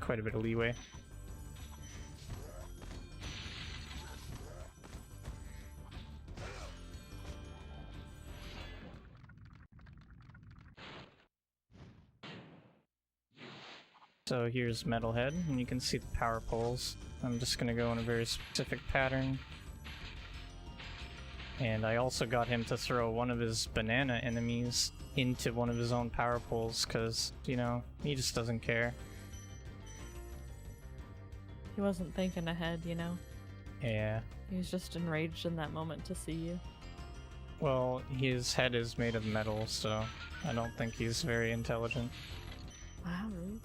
quite a bit of leeway. So here's Metalhead, and you can see the power poles. I'm just gonna go in a very specific pattern. And I also got him to throw one of his banana enemies into one of his own power poles, because, you know, he just doesn't care. He wasn't thinking ahead, you know? Yeah. He was just enraged in that moment to see you. Well, his head is made of metal, so I don't think he's very intelligent. Wow, really?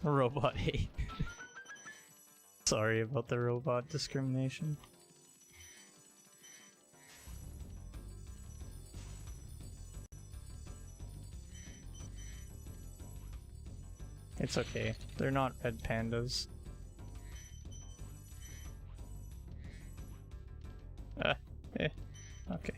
Robot hate. Sorry about the robot discrimination. It's okay. They're not red pandas. Okay.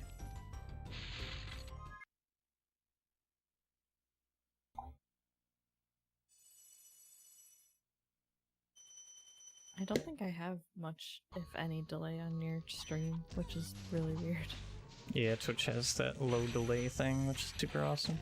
I don't think I have much, if any, delay on your stream, which is really weird. Yeah, Twitch has that low delay thing, which is super awesome.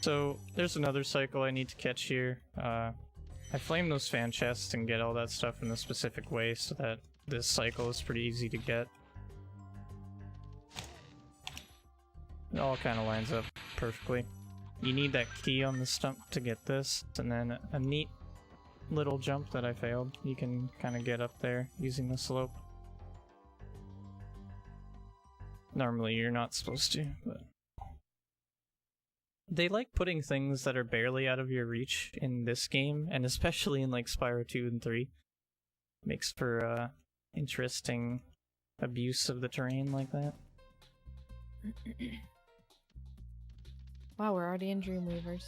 So, there's another cycle I need to catch here. I flame those fan chests and get all that stuff in a specific way so that this cycle is pretty easy to get. It all kind of lines up perfectly. You need that key on the stump to get this, and then a neat little jump that I failed. You can kind of get up there using the slope. Normally you're not supposed to, but... They like putting things that are barely out of your reach in this game, and especially in like Spyro 2 and 3. Makes for interesting abuse of the terrain like that. Wow, we're already in Dreamweavers.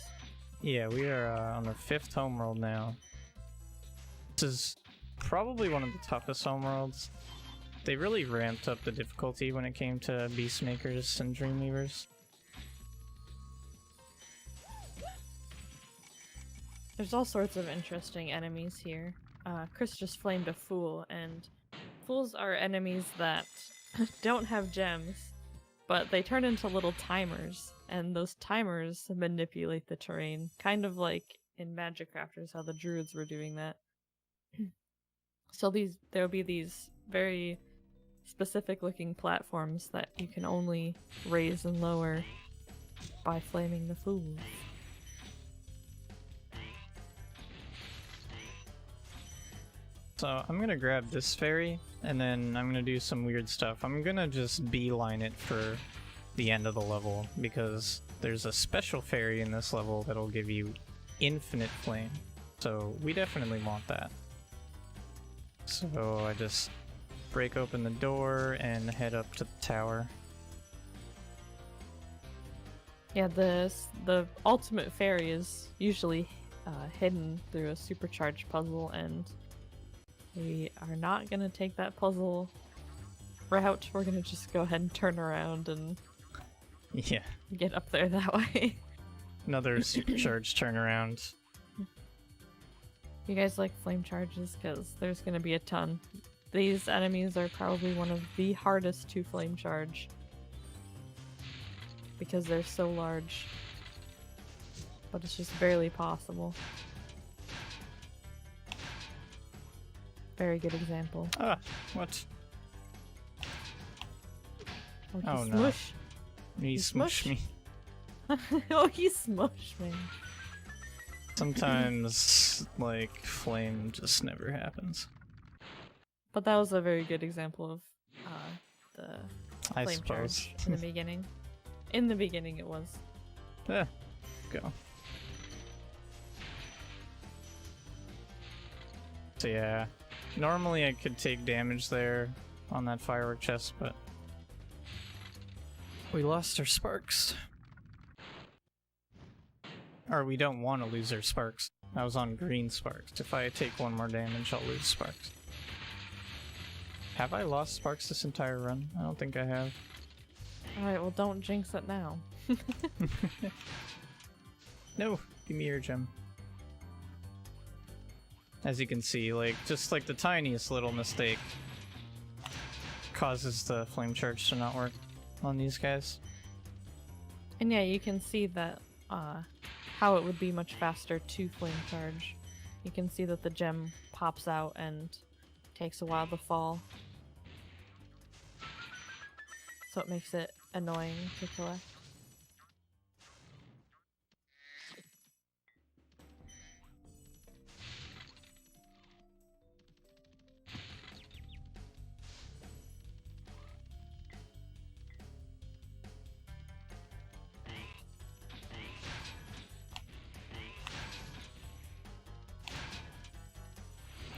Yeah, we are on our 5th homeworld now. This is probably one of the toughest homeworlds. They really ramped up the difficulty when it came to Beastmakers and Dreamweavers. There's all sorts of interesting enemies here. Chris just flamed a fool, and fools are enemies that don't have gems, but they turn into little timers, and those timers manipulate the terrain, kind of like in Magic Crafters, how the druids were doing that. So there'll be these very specific looking platforms that you can only raise and lower by flaming the fools. So I'm gonna grab this fairy, and then I'm gonna do some weird stuff. I'm gonna just beeline it for the end of the level, because there's a special fairy in this level that'll give you infinite flame. So we definitely want that. So I just break open the door and head up to the tower. Yeah, the ultimate fairy is usually hidden through a supercharged puzzle, and we are not gonna take that puzzle route. We're gonna just go ahead and turn around and Yeah, get up there that way. another supercharged turnaround. You guys like flame charges? Because there's gonna be a ton. These enemies are probably one of the hardest to flame charge, because they're so large. But it's just barely possible. Very good example. Ah, what? Oh, he Oh, no. smush. He smushed me. Oh, he smushed me. Sometimes, like, flame just never happens. But that was a very good example of the I flame suppose. charge in the beginning. In the beginning it was. Yeah, go. So yeah, normally I could take damage there on that firework chest, but we lost our sparks. Or we don't want to lose our sparks. I was on green sparks. If I take one more damage, I'll lose sparks. Have I lost sparks this entire run? I don't think I have. Alright, well don't jinx it now. No, give me your gem. As you can see, like, just like the tiniest little mistake causes the flame charge to not work on these guys. And yeah, you can see that how it would be much faster to flame charge. You can see that the gem pops out and takes a while to fall. So it makes it annoying to collect.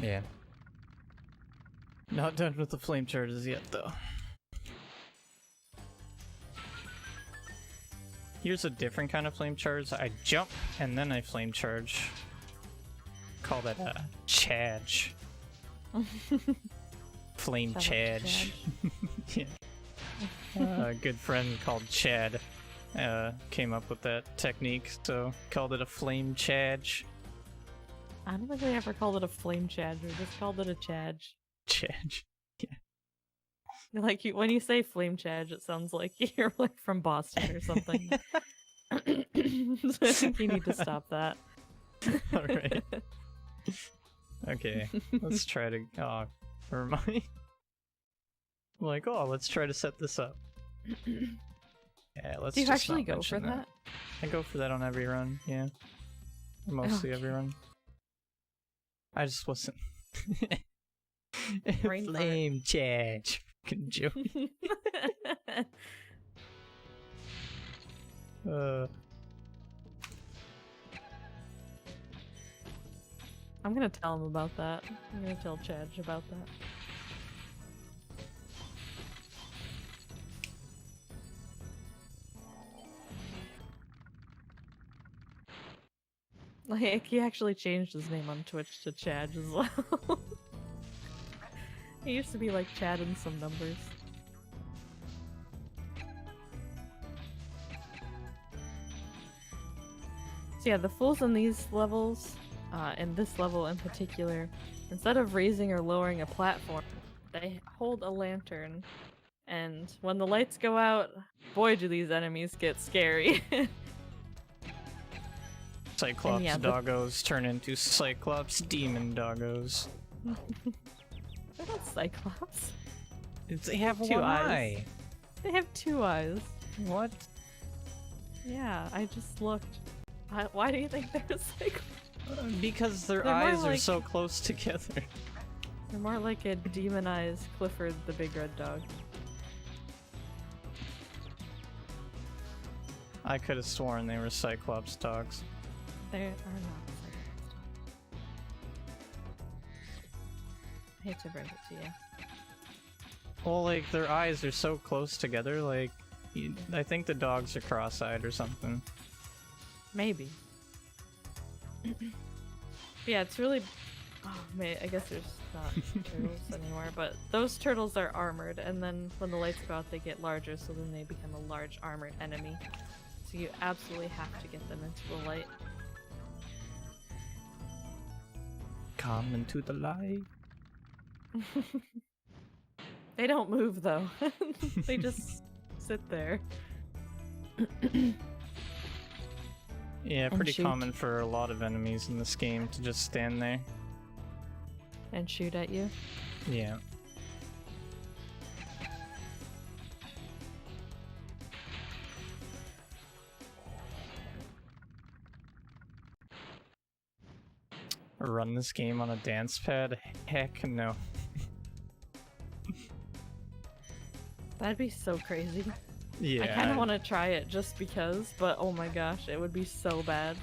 Yeah. Not done with the flame charges yet, though. Here's a different kind of flame charge. I jump and then I flame charge. Call that a chadge. Flame Sounds like chadge. Yeah. A good friend called Chad came up with that technique, so called it a flame chadge. I don't think we ever called it a flame chadge, we just called it a chadge. Chadge. Like, when you say flame chadge, it sounds like you're like from Boston or something. So I think you need to stop that. Alright. Okay, let's try to. Oh, never mind. Like, oh, let's try to set this up. Yeah, let's. Do you just actually not go for mention that? I go for that on every run, yeah. Mostly every run. I just wasn't. Brain fart. Flame charge. Fucking joke. I'm gonna tell him about that. I'm gonna tell Chadge about that. Like, he actually changed his name on Twitch to Chad as well. He used to be like Chad and some numbers. So yeah, the fools in these levels, and this level in particular, instead of raising or lowering a platform, they hold a lantern. And when the lights go out, boy do these enemies get scary. Cyclops yeah, doggos turn into Cyclops demon doggos. They're not Cyclops. They have Two one eyes. eye. They have 2 eyes. What? Yeah, I just looked. Why do you think they're Cyclops? Because their They're more eyes are like- so close together. They're more like a demonized Clifford the Big Red Dog. I could have sworn they were Cyclops dogs. They are not Cyclops. I hate to break it to you. Well, like, their eyes are so close together, like, I think the dogs are cross-eyed or something. Maybe. Yeah, it's really... Oh, man, I guess there's not turtles anymore, but those turtles are armored, and then when the lights go out, they get larger, so then they become a large armored enemy. So you absolutely have to get them into the light. Come into the light. They don't move, though. They just sit there. Yeah, And pretty shoot. common for a lot of enemies in this game to just stand there. And shoot at you. Yeah. Run this game on a dance pad? Heck no. That'd be so crazy. Yeah. I kind of want to try it just because, but oh my gosh, it would be so bad.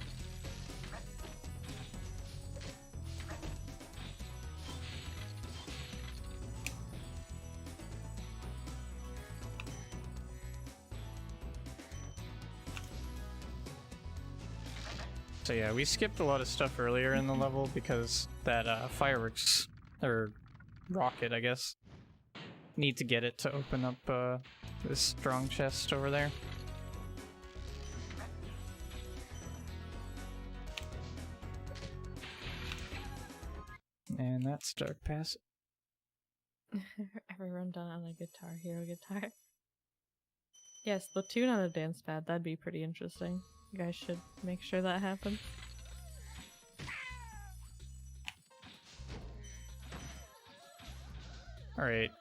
So yeah, we skipped a lot of stuff earlier in the level because that fireworks, or rocket, I guess, need to get it to open up this strong chest over there. And that's Dark Pass. Every run done on a guitar, hero guitar. Yes, the tune on a dance pad, that'd be pretty interesting. You guys should make sure that happens. Alright.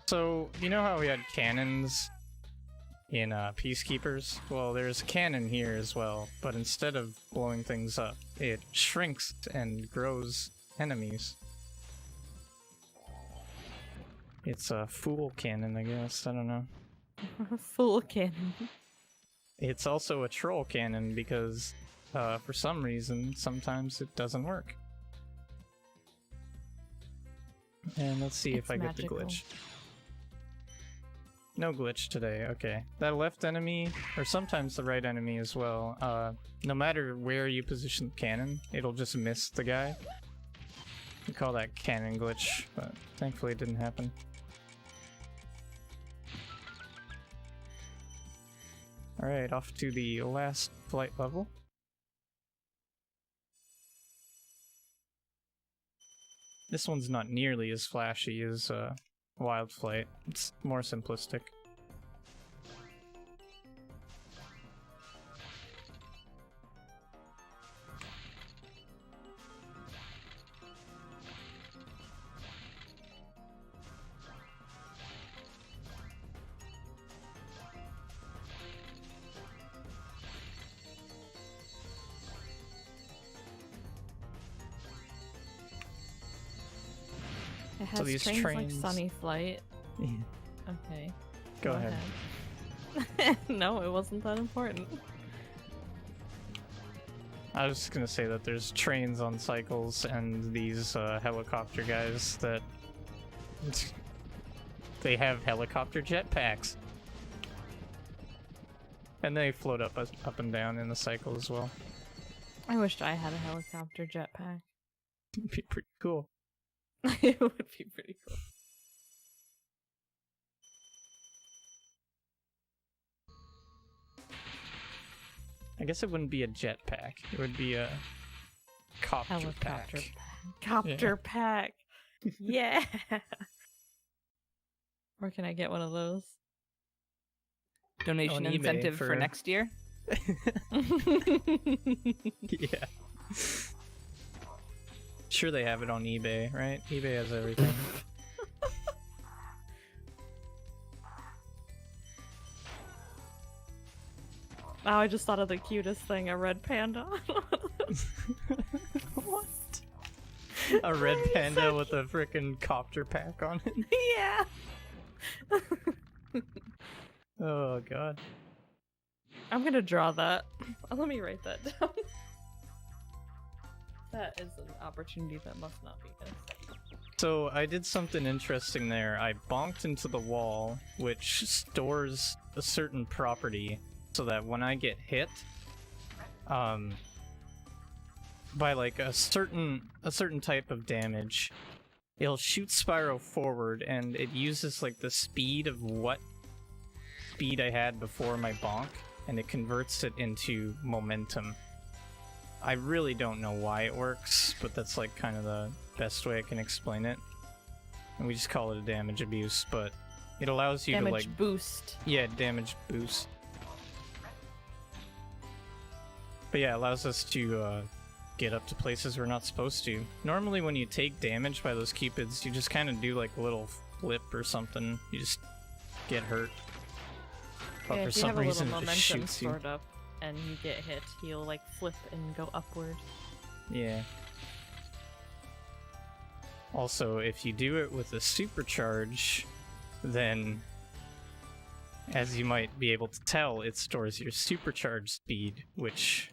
So, you know how we had cannons in Peacekeepers? Well, there's a cannon here as well, but instead of blowing things up, it shrinks and grows enemies. It's a fool cannon, I guess. I don't know. Full cannon. It's also a troll cannon because, for some reason, sometimes it doesn't work. And let's see if It's I magical. get the glitch. No glitch today, okay. That left enemy, or sometimes the right enemy as well, no matter where you position the cannon, it'll just miss the guy. We call that cannon glitch, but thankfully it didn't happen. Alright, off to the last flight level. This one's not nearly as flashy as Wild Flight. It's more simplistic. It has So these trains, trains- like Sunny Flight. Yeah. Okay. Go ahead. ahead. No, it wasn't that important. I was just gonna say that there's trains on cycles and these helicopter guys that they have helicopter jetpacks, and they float up and down in the cycle as well. I wished I had a helicopter jetpack. It'd be pretty cool. It would be pretty cool. I guess it wouldn't be a jetpack. It would be a copter Helicopter pack. Copter pack. Yeah. Where can I get one of those? Donation On eBay incentive for for- next year. Yeah. Sure they have it on eBay, right? eBay has everything. Wow, I just thought of the cutest thing, a red panda. What? A red panda with a frickin' copter pack on it? Yeah. Oh god. I'm gonna draw that. Let me write that down. That is an opportunity that must not be missed. So I did something interesting there. I bonked into the wall, which stores a certain property so that when I get hit, by like a certain type of damage, it'll shoot Spyro forward, and it uses like the speed of what speed I had before my bonk, and it converts it into momentum. I really don't know why it works, but that's like kind of the best way I can explain it. And we just call it a damage abuse, but it allows you Damage to like boost. yeah, damage boost. But yeah, it allows us to get up to places we're not supposed to. Normally when you take damage by those cupids, you just kind of do like a little flip or something. You just get hurt. But Yeah, for if you some have a reason little it just momentum shoots you. stored up and you get hit, he'll like flip and go upward. Yeah. Also, if you do it with a supercharge, then, as you might be able to tell, it stores your supercharge speed, which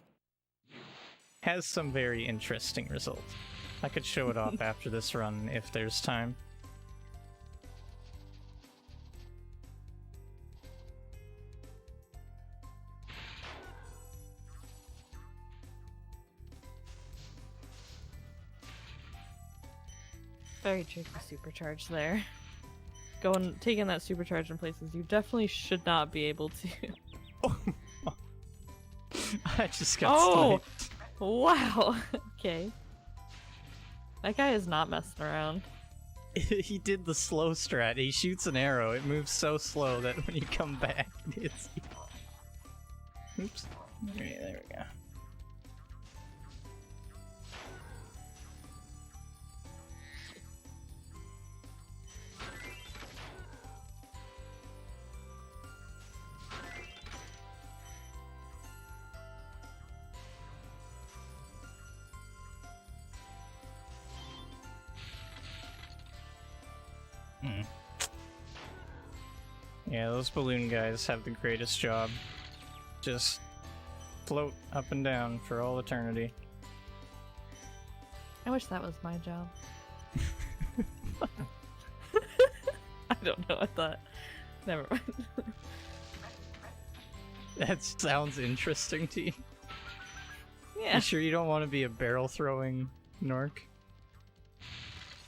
has some very interesting results. I could show it off after this run if there's time. Very tricky supercharge there. Taking that supercharge in places you definitely should not be able to. I just got Oh! sniped. Wow. Okay. That guy is not messing around. He did the slow strat. He shoots an arrow. It moves so slow that when you come back, it hits you. Oops. Okay, there we go. Yeah, those balloon guys have the greatest job. Just float up and down for all eternity. I wish that was my job. I don't know, I thought. Never mind. That sounds interesting to you. Yeah. You sure you don't want to be a barrel throwing Nork?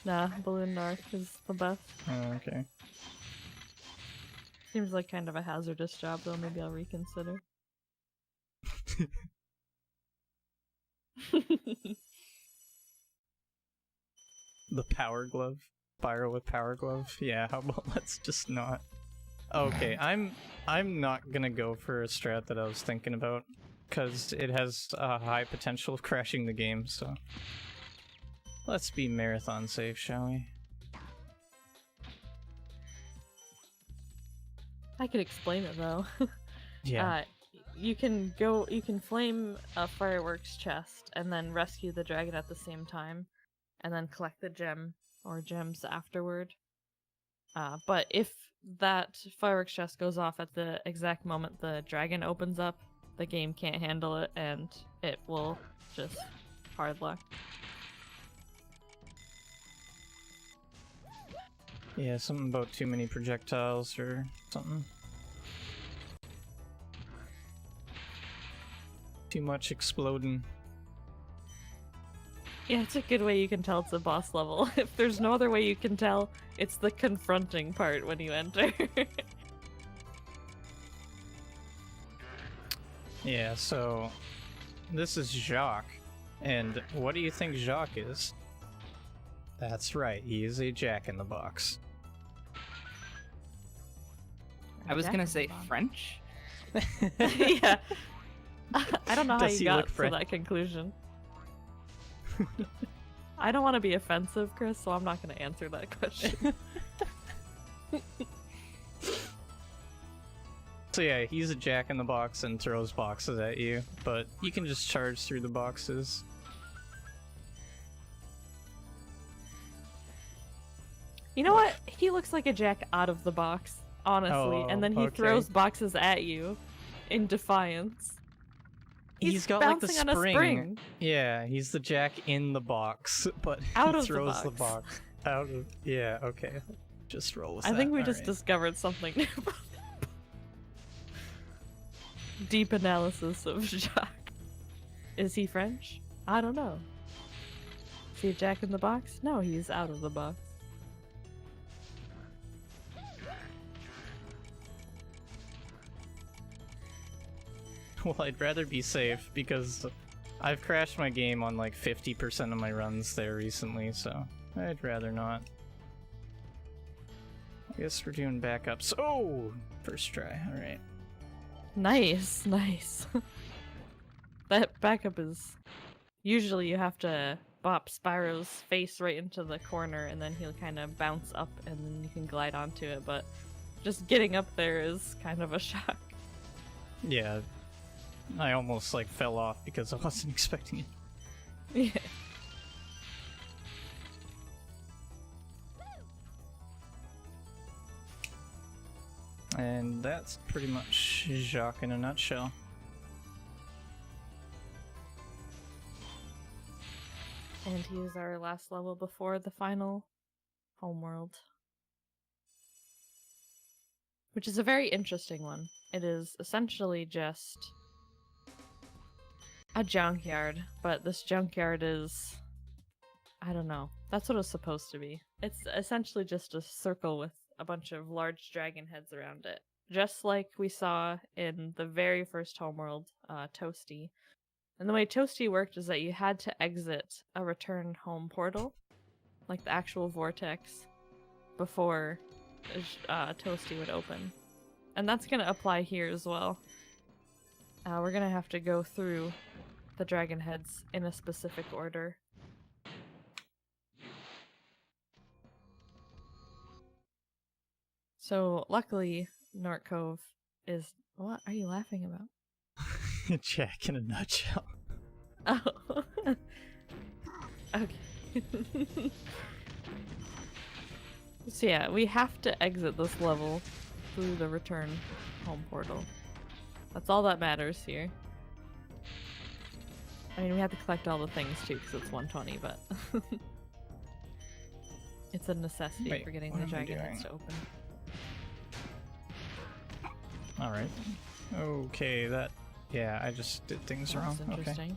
Nah, Balloon Narc is the best. Oh, okay. Seems like kind of a hazardous job, though. Maybe I'll reconsider. The power glove? Spyro with power glove? Yeah, how about let's just not. Okay, I'm not gonna go for a strat that I was thinking about, because it has a high potential of crashing the game, so... Let's be marathon safe, shall we? I could explain it, though. Yeah. You can flame a fireworks chest and then rescue the dragon at the same time, and then collect the gem or gems afterward. But if that fireworks chest goes off at the exact moment the dragon opens up, the game can't handle it and it will just hard lock. Yeah, something about too many projectiles or something. Too much exploding. Yeah, it's a good way you can tell it's a boss level. If there's no other way you can tell, it's the confronting part when you enter. Yeah, so this is Jacques. And what do you think Jacques is? That's right, he is a jack-in-the-box. I was Jack gonna in the say Box. French. Yeah. I don't know how Does you he got look to French? that conclusion. I don't want to be offensive, Chris, so I'm not going to answer that question. So yeah, he's a jack-in-the-box and throws boxes at you, but you can just charge through the boxes. You know what? He looks like a jack out of the box, honestly, Oh, and then he okay. throws boxes at you in defiance. He's got like the bouncing on a spring. Yeah, he's the jack in the box, but Out he of the throws the box. box out of. Yeah, okay. Just roll with I that. think we just alright. discovered something new. Deep analysis of Jacques. Is he French? I don't know. Is he a jack in the box? No, he's out of the box. Well, I'd rather be safe because I've crashed my game on like 50% of my runs there recently, so I'd rather not. I guess we're doing backups. Oh! First try, alright. Nice, nice. That backup is... Usually you have to bop Spyro's face right into the corner and then he'll kind of bounce up and then you can glide onto it, but just getting up there is kind of a shock. Yeah, I almost like fell off because I wasn't expecting it. Yeah. And that's pretty much Jacques in a nutshell. And he is our last level before the final homeworld. Which is a very interesting one. It is essentially just a junkyard, but this junkyard is... I don't know. That's what it's supposed to be. It's essentially just a circle with a bunch of large dragon heads around it. Just like we saw in the very first homeworld, Toasty. And the way Toasty worked is that you had to exit a return home portal, like the actual vortex, before Toasty would open. And that's going to apply here as well. We're going to have to go through the dragon heads in a specific order. So, luckily, North Cove is... What are you laughing about? Jack in a nutshell. Oh. Okay. So yeah, we have to exit this level through the return home portal. That's all that matters here. I mean, we have to collect all the things too, because it's 120, but... it's a necessity Wait, for getting what the am I dragon heads doing? to open. Alright. Okay, that... Yeah, I just did things wrong. That's Okay. interesting.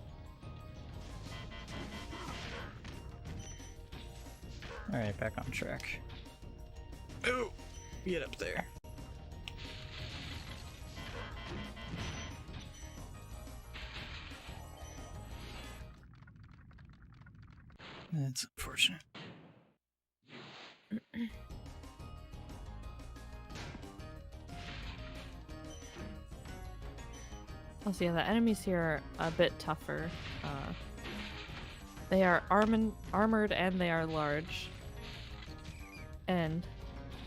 Alright, back on track. Oh! Get up there. That's unfortunate. Oh, so yeah, the enemies here are a bit tougher. They are armored and they are large. And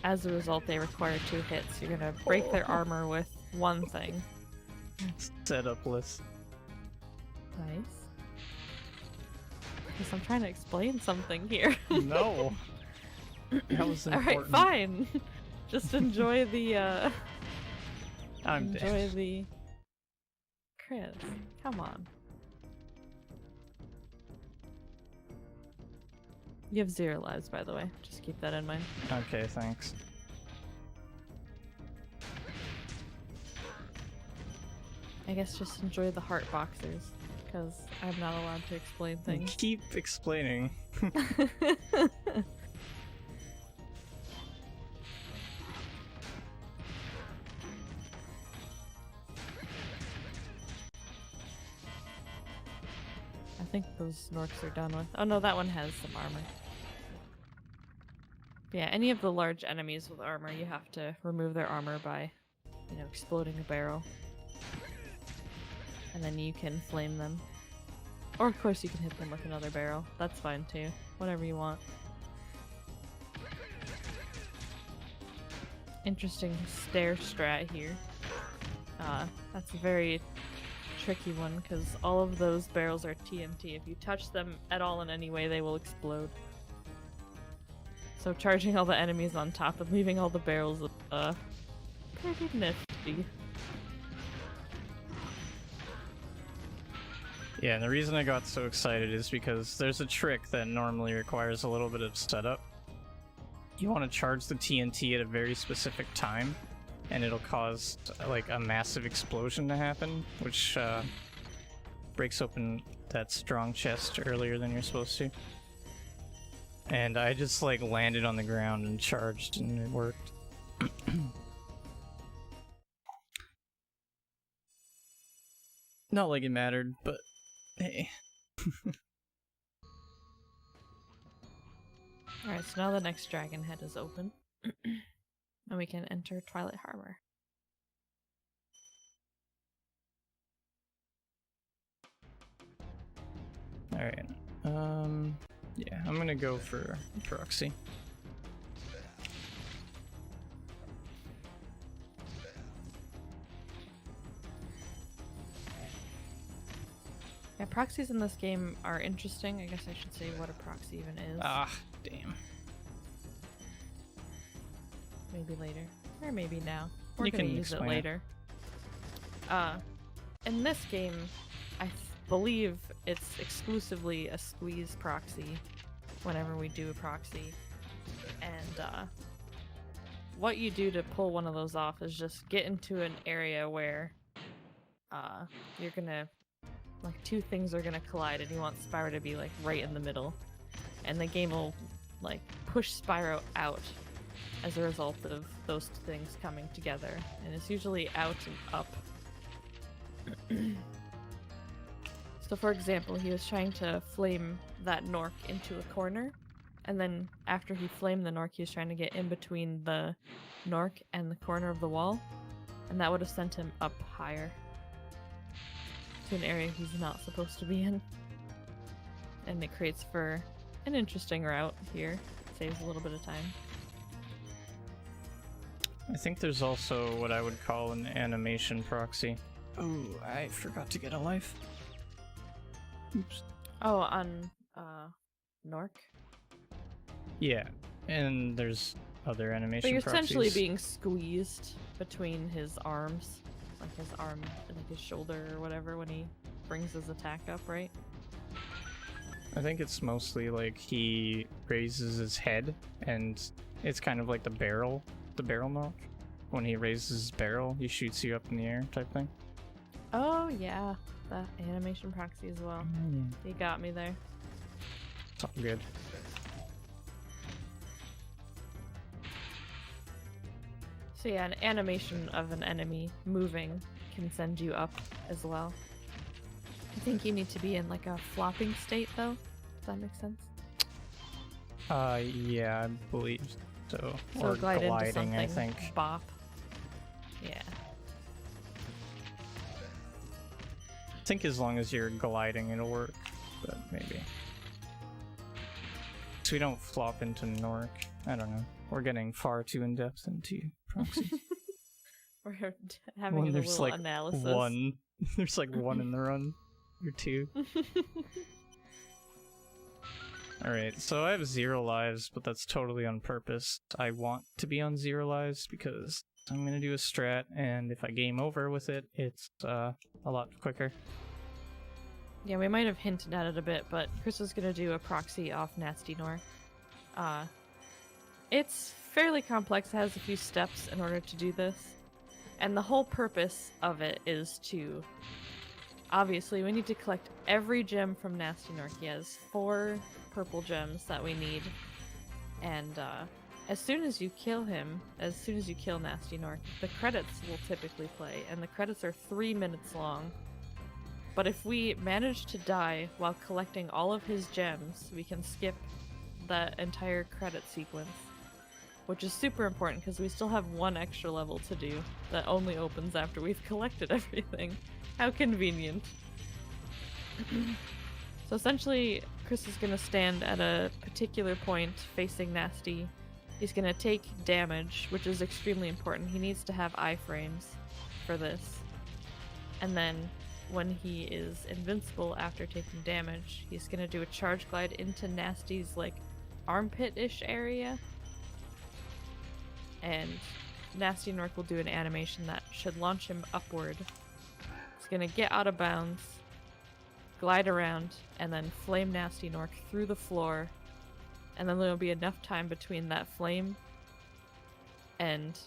as a result, they require 2 hits. You're gonna break their armor with one thing. Setup list. Nice. Because I'm trying to explain something here. No! That was important. Alright, fine. Just enjoy the, I'm dead. enjoy the... Chris, come on. You have 0 lives, by the way. Just keep that in mind. Okay, thanks. I guess just enjoy the heart boxers, because I'm not allowed to explain things. Keep explaining. I think those Snorks are done with. Oh no, that one has some armor. Yeah, any of the large enemies with armor, you have to remove their armor by, you know, exploding a barrel. And then you can flame them. Or of course you can hit them with another barrel. That's fine too. Whatever you want. Interesting stair strat here. That's a very tricky one because all of those barrels are TNT. If you touch them at all in any way, they will explode. So charging all the enemies on top and leaving all the barrels pretty nifty. Yeah, and the reason I got so excited is because there's a trick that normally requires a little bit of setup. You want to charge the TNT at a very specific time, and it'll cause like a massive explosion to happen, which breaks open that strong chest earlier than you're supposed to. And I just like landed on the ground and charged, and it worked. Not like it mattered, but hey. Alright, so now the next dragon head is open. And we can enter Twilight Harbor. Alright. Yeah, I'm gonna go for proxy. Yeah, proxies in this game are interesting. I guess I should say what a proxy even is. Ah, damn. Maybe later. Or maybe now. We're You gonna can use it explain it. later. In this game, I believe it's exclusively a squeeze proxy whenever we do a proxy. And what you do to pull one of those off is just get into an area where you're gonna, like, two things are gonna collide and you want Spyro to be like right in the middle. And the game will like push Spyro out as a result of those things coming together. And it's usually out and up. So for example, he was trying to flame that Nork into a corner, and then after he flamed the Nork, he was trying to get in between the Nork and the corner of the wall, and that would have sent him up higher to an area he's not supposed to be in. And it creates for an interesting route here. Saves a little bit of time. I think there's also what I would call an animation proxy. Oh, I forgot to get a life. Oops. Oh, on Nork? Yeah, and there's other animation But you're proxies. essentially being squeezed between his arms, like his arm, like his shoulder or whatever, when he brings his attack up, right? I think it's mostly like he raises his head, and it's kind of like the barrel knock. When he raises his barrel, he shoots you up in the air type thing. Oh yeah, the animation proxy as well. Yeah. He got me there. It's all good. So yeah, an animation of an enemy moving can send you up as well. I think you need to be in like a flopping state though. Does that make sense? Yeah, I believe so. So Or glide into gliding, something. I think. Bop. Yeah. I think as long as you're gliding, it'll work, but maybe. So we don't flop into Nork. I don't know. We're getting far too in depth into proxies. We're having When a there's little like analysis. one, there's like one in the run, or two. Alright, so I have 0 lives, but that's totally on purpose. I want to be on 0 lives because I'm gonna do a strat, and if I game over with it, it's a lot quicker. Yeah, we might have hinted at it a bit, but Chris is gonna do a proxy off Nasty Nork. It's fairly complex, it has a few steps in order to do this, and the whole purpose of it is to obviously we need to collect every gem from Nasty Nork. He has 4 purple gems that we need. And as soon as you kill him, as soon as you kill Nasty Nork, the credits will typically play, and the credits are 3 minutes long. But if we manage to die while collecting all of his gems, we can skip that entire credit sequence. Which is super important because we still have 1 extra level to do that only opens after we've collected everything. How convenient. So essentially, Chris is going to stand at a particular point facing Nasty. He's going to take damage, which is extremely important. He needs to have iframes for this. And then when he is invincible after taking damage, he's going to do a charge glide into Nasty's like armpit-ish area. And Nasty Nork will do an animation that should launch him upward. He's gonna get out of bounds, glide around, and then flame Nasty Nork through the floor. And then there'll be enough time between that flame and,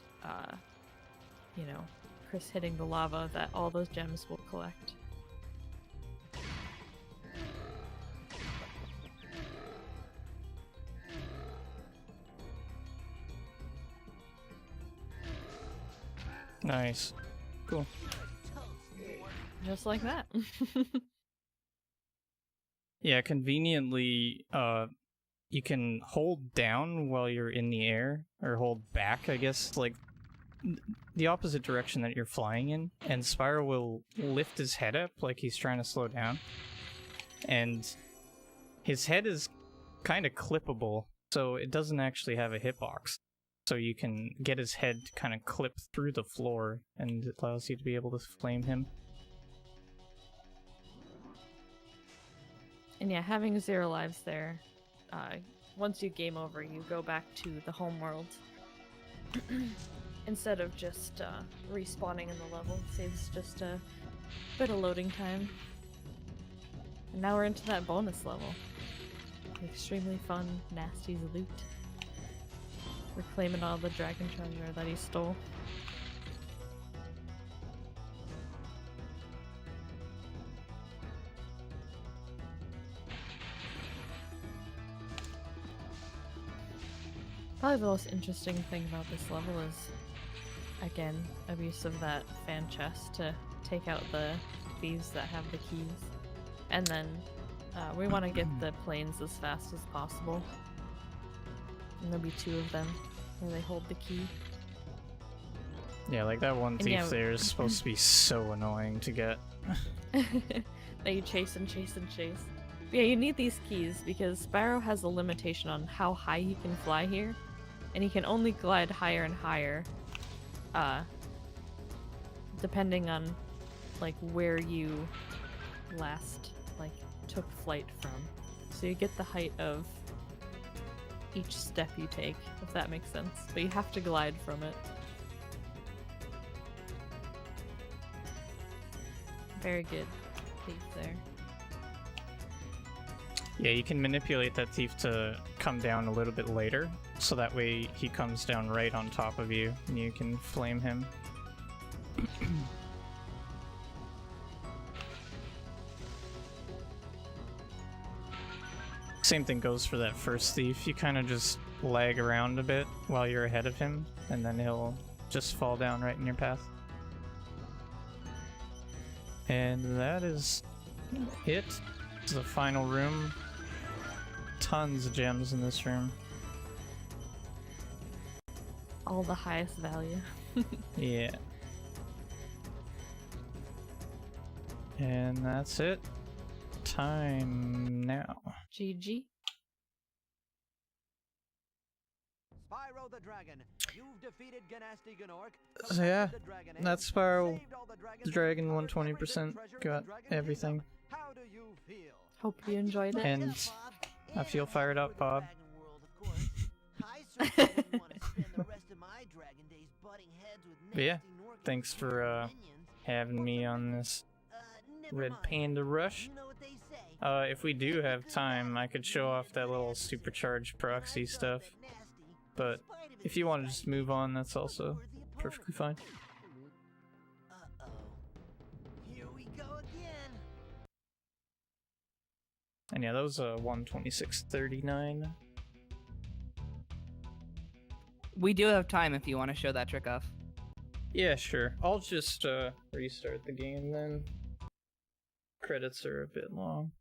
you know, Chris hitting the lava that all those gems will collect. Nice. Cool. Just like that. Yeah, conveniently, you can hold down while you're in the air, or hold back, I guess, like, the opposite direction that you're flying in, and Spyro will lift his head up like he's trying to slow down. And his head is kind of clippable, so it doesn't actually have a hitbox. So you can get his head to kind of clip through the floor, and it allows you to be able to flame him. And yeah, having 0 lives there, once you game over, you go back to the home world. Instead of just respawning in the level. It saves just a bit of loading time. And now we're into that bonus level. Extremely fun, Nasty's loot. Reclaiming all the dragon treasure that he stole. Probably the most interesting thing about this level is, again, abuse of that fan chest to take out the thieves that have the keys. And then we want to get the planes as fast as possible. And there'll be 2 of them where they hold the key. Yeah, like that one thief there is supposed to be so annoying to get. That you chase and chase and chase. But yeah, you need these keys because Spyro has a limitation on how high he can fly here. And he can only glide higher and higher. Depending on like where you last like took flight from. So you get the height of each step you take, if that makes sense. But you have to glide from it. Very good thief there. Yeah, you can manipulate that thief to come down a little bit later, so that way he comes down right on top of you, and you can flame him. Same thing goes for that first thief. You kind of just lag around a bit while you're ahead of him, and then he'll just fall down right in your path. And that is it. This is the final room. Tons of gems in this room. All the highest value. Yeah. And that's it. Time now. GG. Spyro the Dragon, you've defeated Ganasty Gnorc. So yeah, The Dragon that's Spyro saved all the dragons, the Dragon, recovered 120%, treasure got from Dragon everything. Kingdom. How do you feel? Hope you enjoyed it. And I feel fired up, Bob. But yeah, thanks for having me on this Red Panda rush. If we do have time, I could show off that little supercharged proxy stuff. But if you want to just move on, that's also perfectly fine. Here we go again. And yeah, that was a 126.39. We do have time if you want to show that trick off. Yeah, sure. I'll just restart the game then. Credits are a bit long.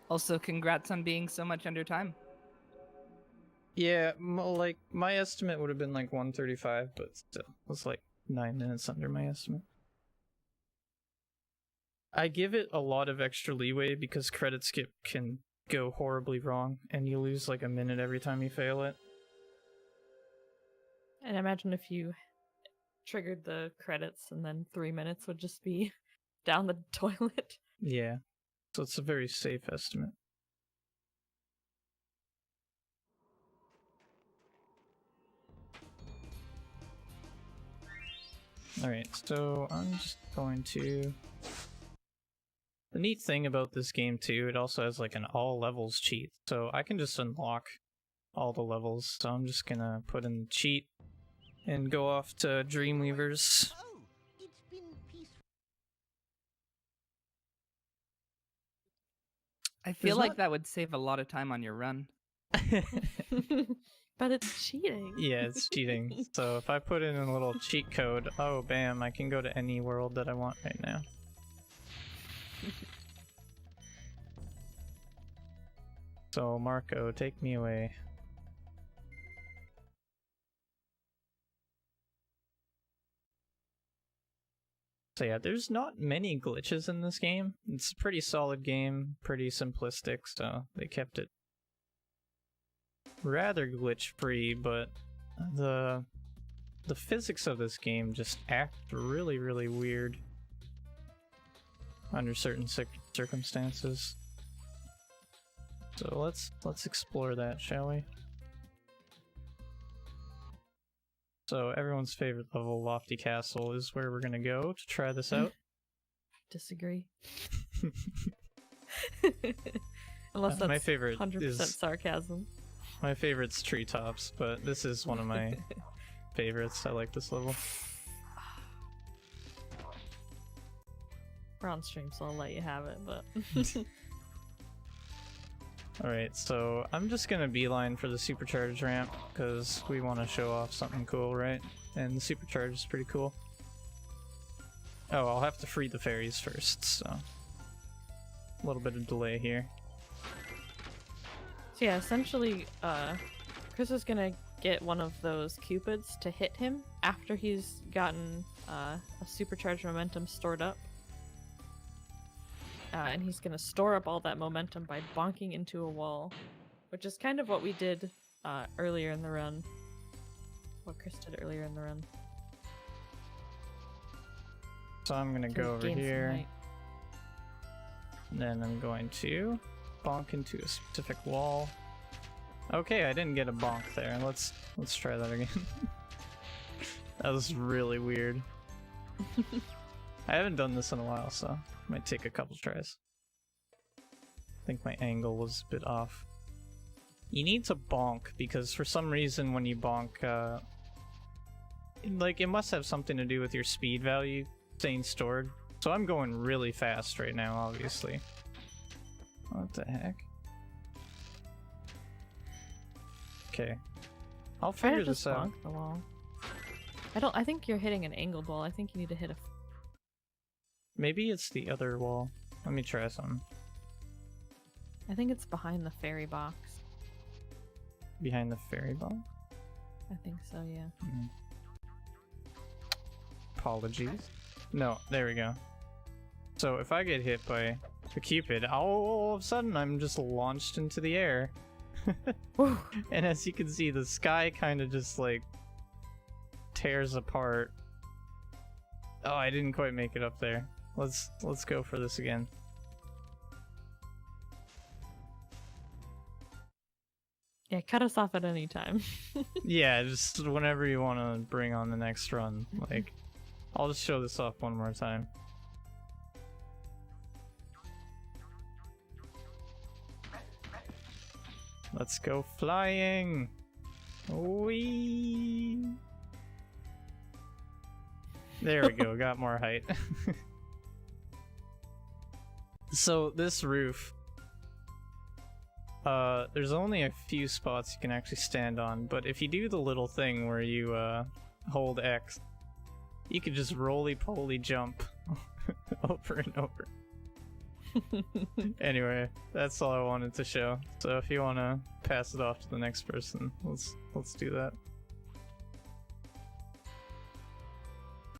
Also, congrats on being so much under time. Yeah, like, my estimate would have been like 135, but still, it was like 9 minutes under my estimate. I give it a lot of extra leeway because credit skip can go horribly wrong, and you lose like a minute every time you fail it. And imagine if you triggered the credits and then 3 minutes would just be down the toilet. Yeah, so it's a very safe estimate. Alright, so I'm just going to... The neat thing about this game too, it also has like an all levels cheat, so I can just unlock all the levels. So I'm just gonna put in cheat and go off to Dreamweavers. Oh, it's been peaceful. I feel There's like not- that would save a lot of time on your run. But it's cheating. Yeah, it's cheating. So if I put in a little cheat code, oh bam, I can go to any world that I want right now. So Marco, take me away. So yeah, there's not many glitches in this game. It's a pretty solid game, pretty simplistic, so they kept it rather glitch-free, but the physics of this game just act really, really weird under certain circumstances. So let's explore that, shall we? So everyone's favorite level, Lofty Castle, is where we're gonna go to try this out. Disagree. Unless that's my favorite 100% is sarcasm. my favorite's Treetops, but this is one of my favorites. I like this level. We're on stream, so I'll let you have it, but... Alright, so I'm just gonna beeline for the supercharge ramp, because we want to show off something cool, right? And the supercharge is pretty cool. Oh, I'll have to free the fairies first, so... A little bit of delay here. So yeah, essentially, Chris is gonna get one of those cupids to hit him after he's gotten a supercharged momentum stored up. And he's gonna store up all that momentum by bonking into a wall, which is kind of what we did earlier in the run. What Chris did earlier in the run. So I'm gonna go over here, and then I'm going to bonk into a specific wall. Okay, I didn't get a bonk there. Let's try that again. That was really weird. I haven't done this in a while, so it might take a couple tries. I think my angle was a bit off. You need to bonk, because for some reason when you bonk, like, it must have something to do with your speed value staying stored. So I'm going really fast right now, obviously. What the heck? Okay. I'll Try figure to just this out. bonk the wall. I think you're hitting an angled wall. I think you need to hit a... Maybe it's the other wall. Let me try something. I think it's behind the fairy box. Behind the fairy ball? I think so, yeah. Apologies. No, there we go. So if I get hit by the Cupid, all of a sudden I'm just launched into the air. And as you can see, the sky kind of just like tears apart. Oh, I didn't quite make it up there. Let's go for this again. Yeah, cut us off at any time. Yeah, just whenever you want to bring on the next run. Like, I'll just show this off one more time. Let's go flying! Whee! There we go, got more height. So this roof, there's only a few spots you can actually stand on, but if you do the little thing where you hold X, you could just roly-poly jump over and over. Anyway, that's all I wanted to show. So if you want to pass it off to the next person, let's do that.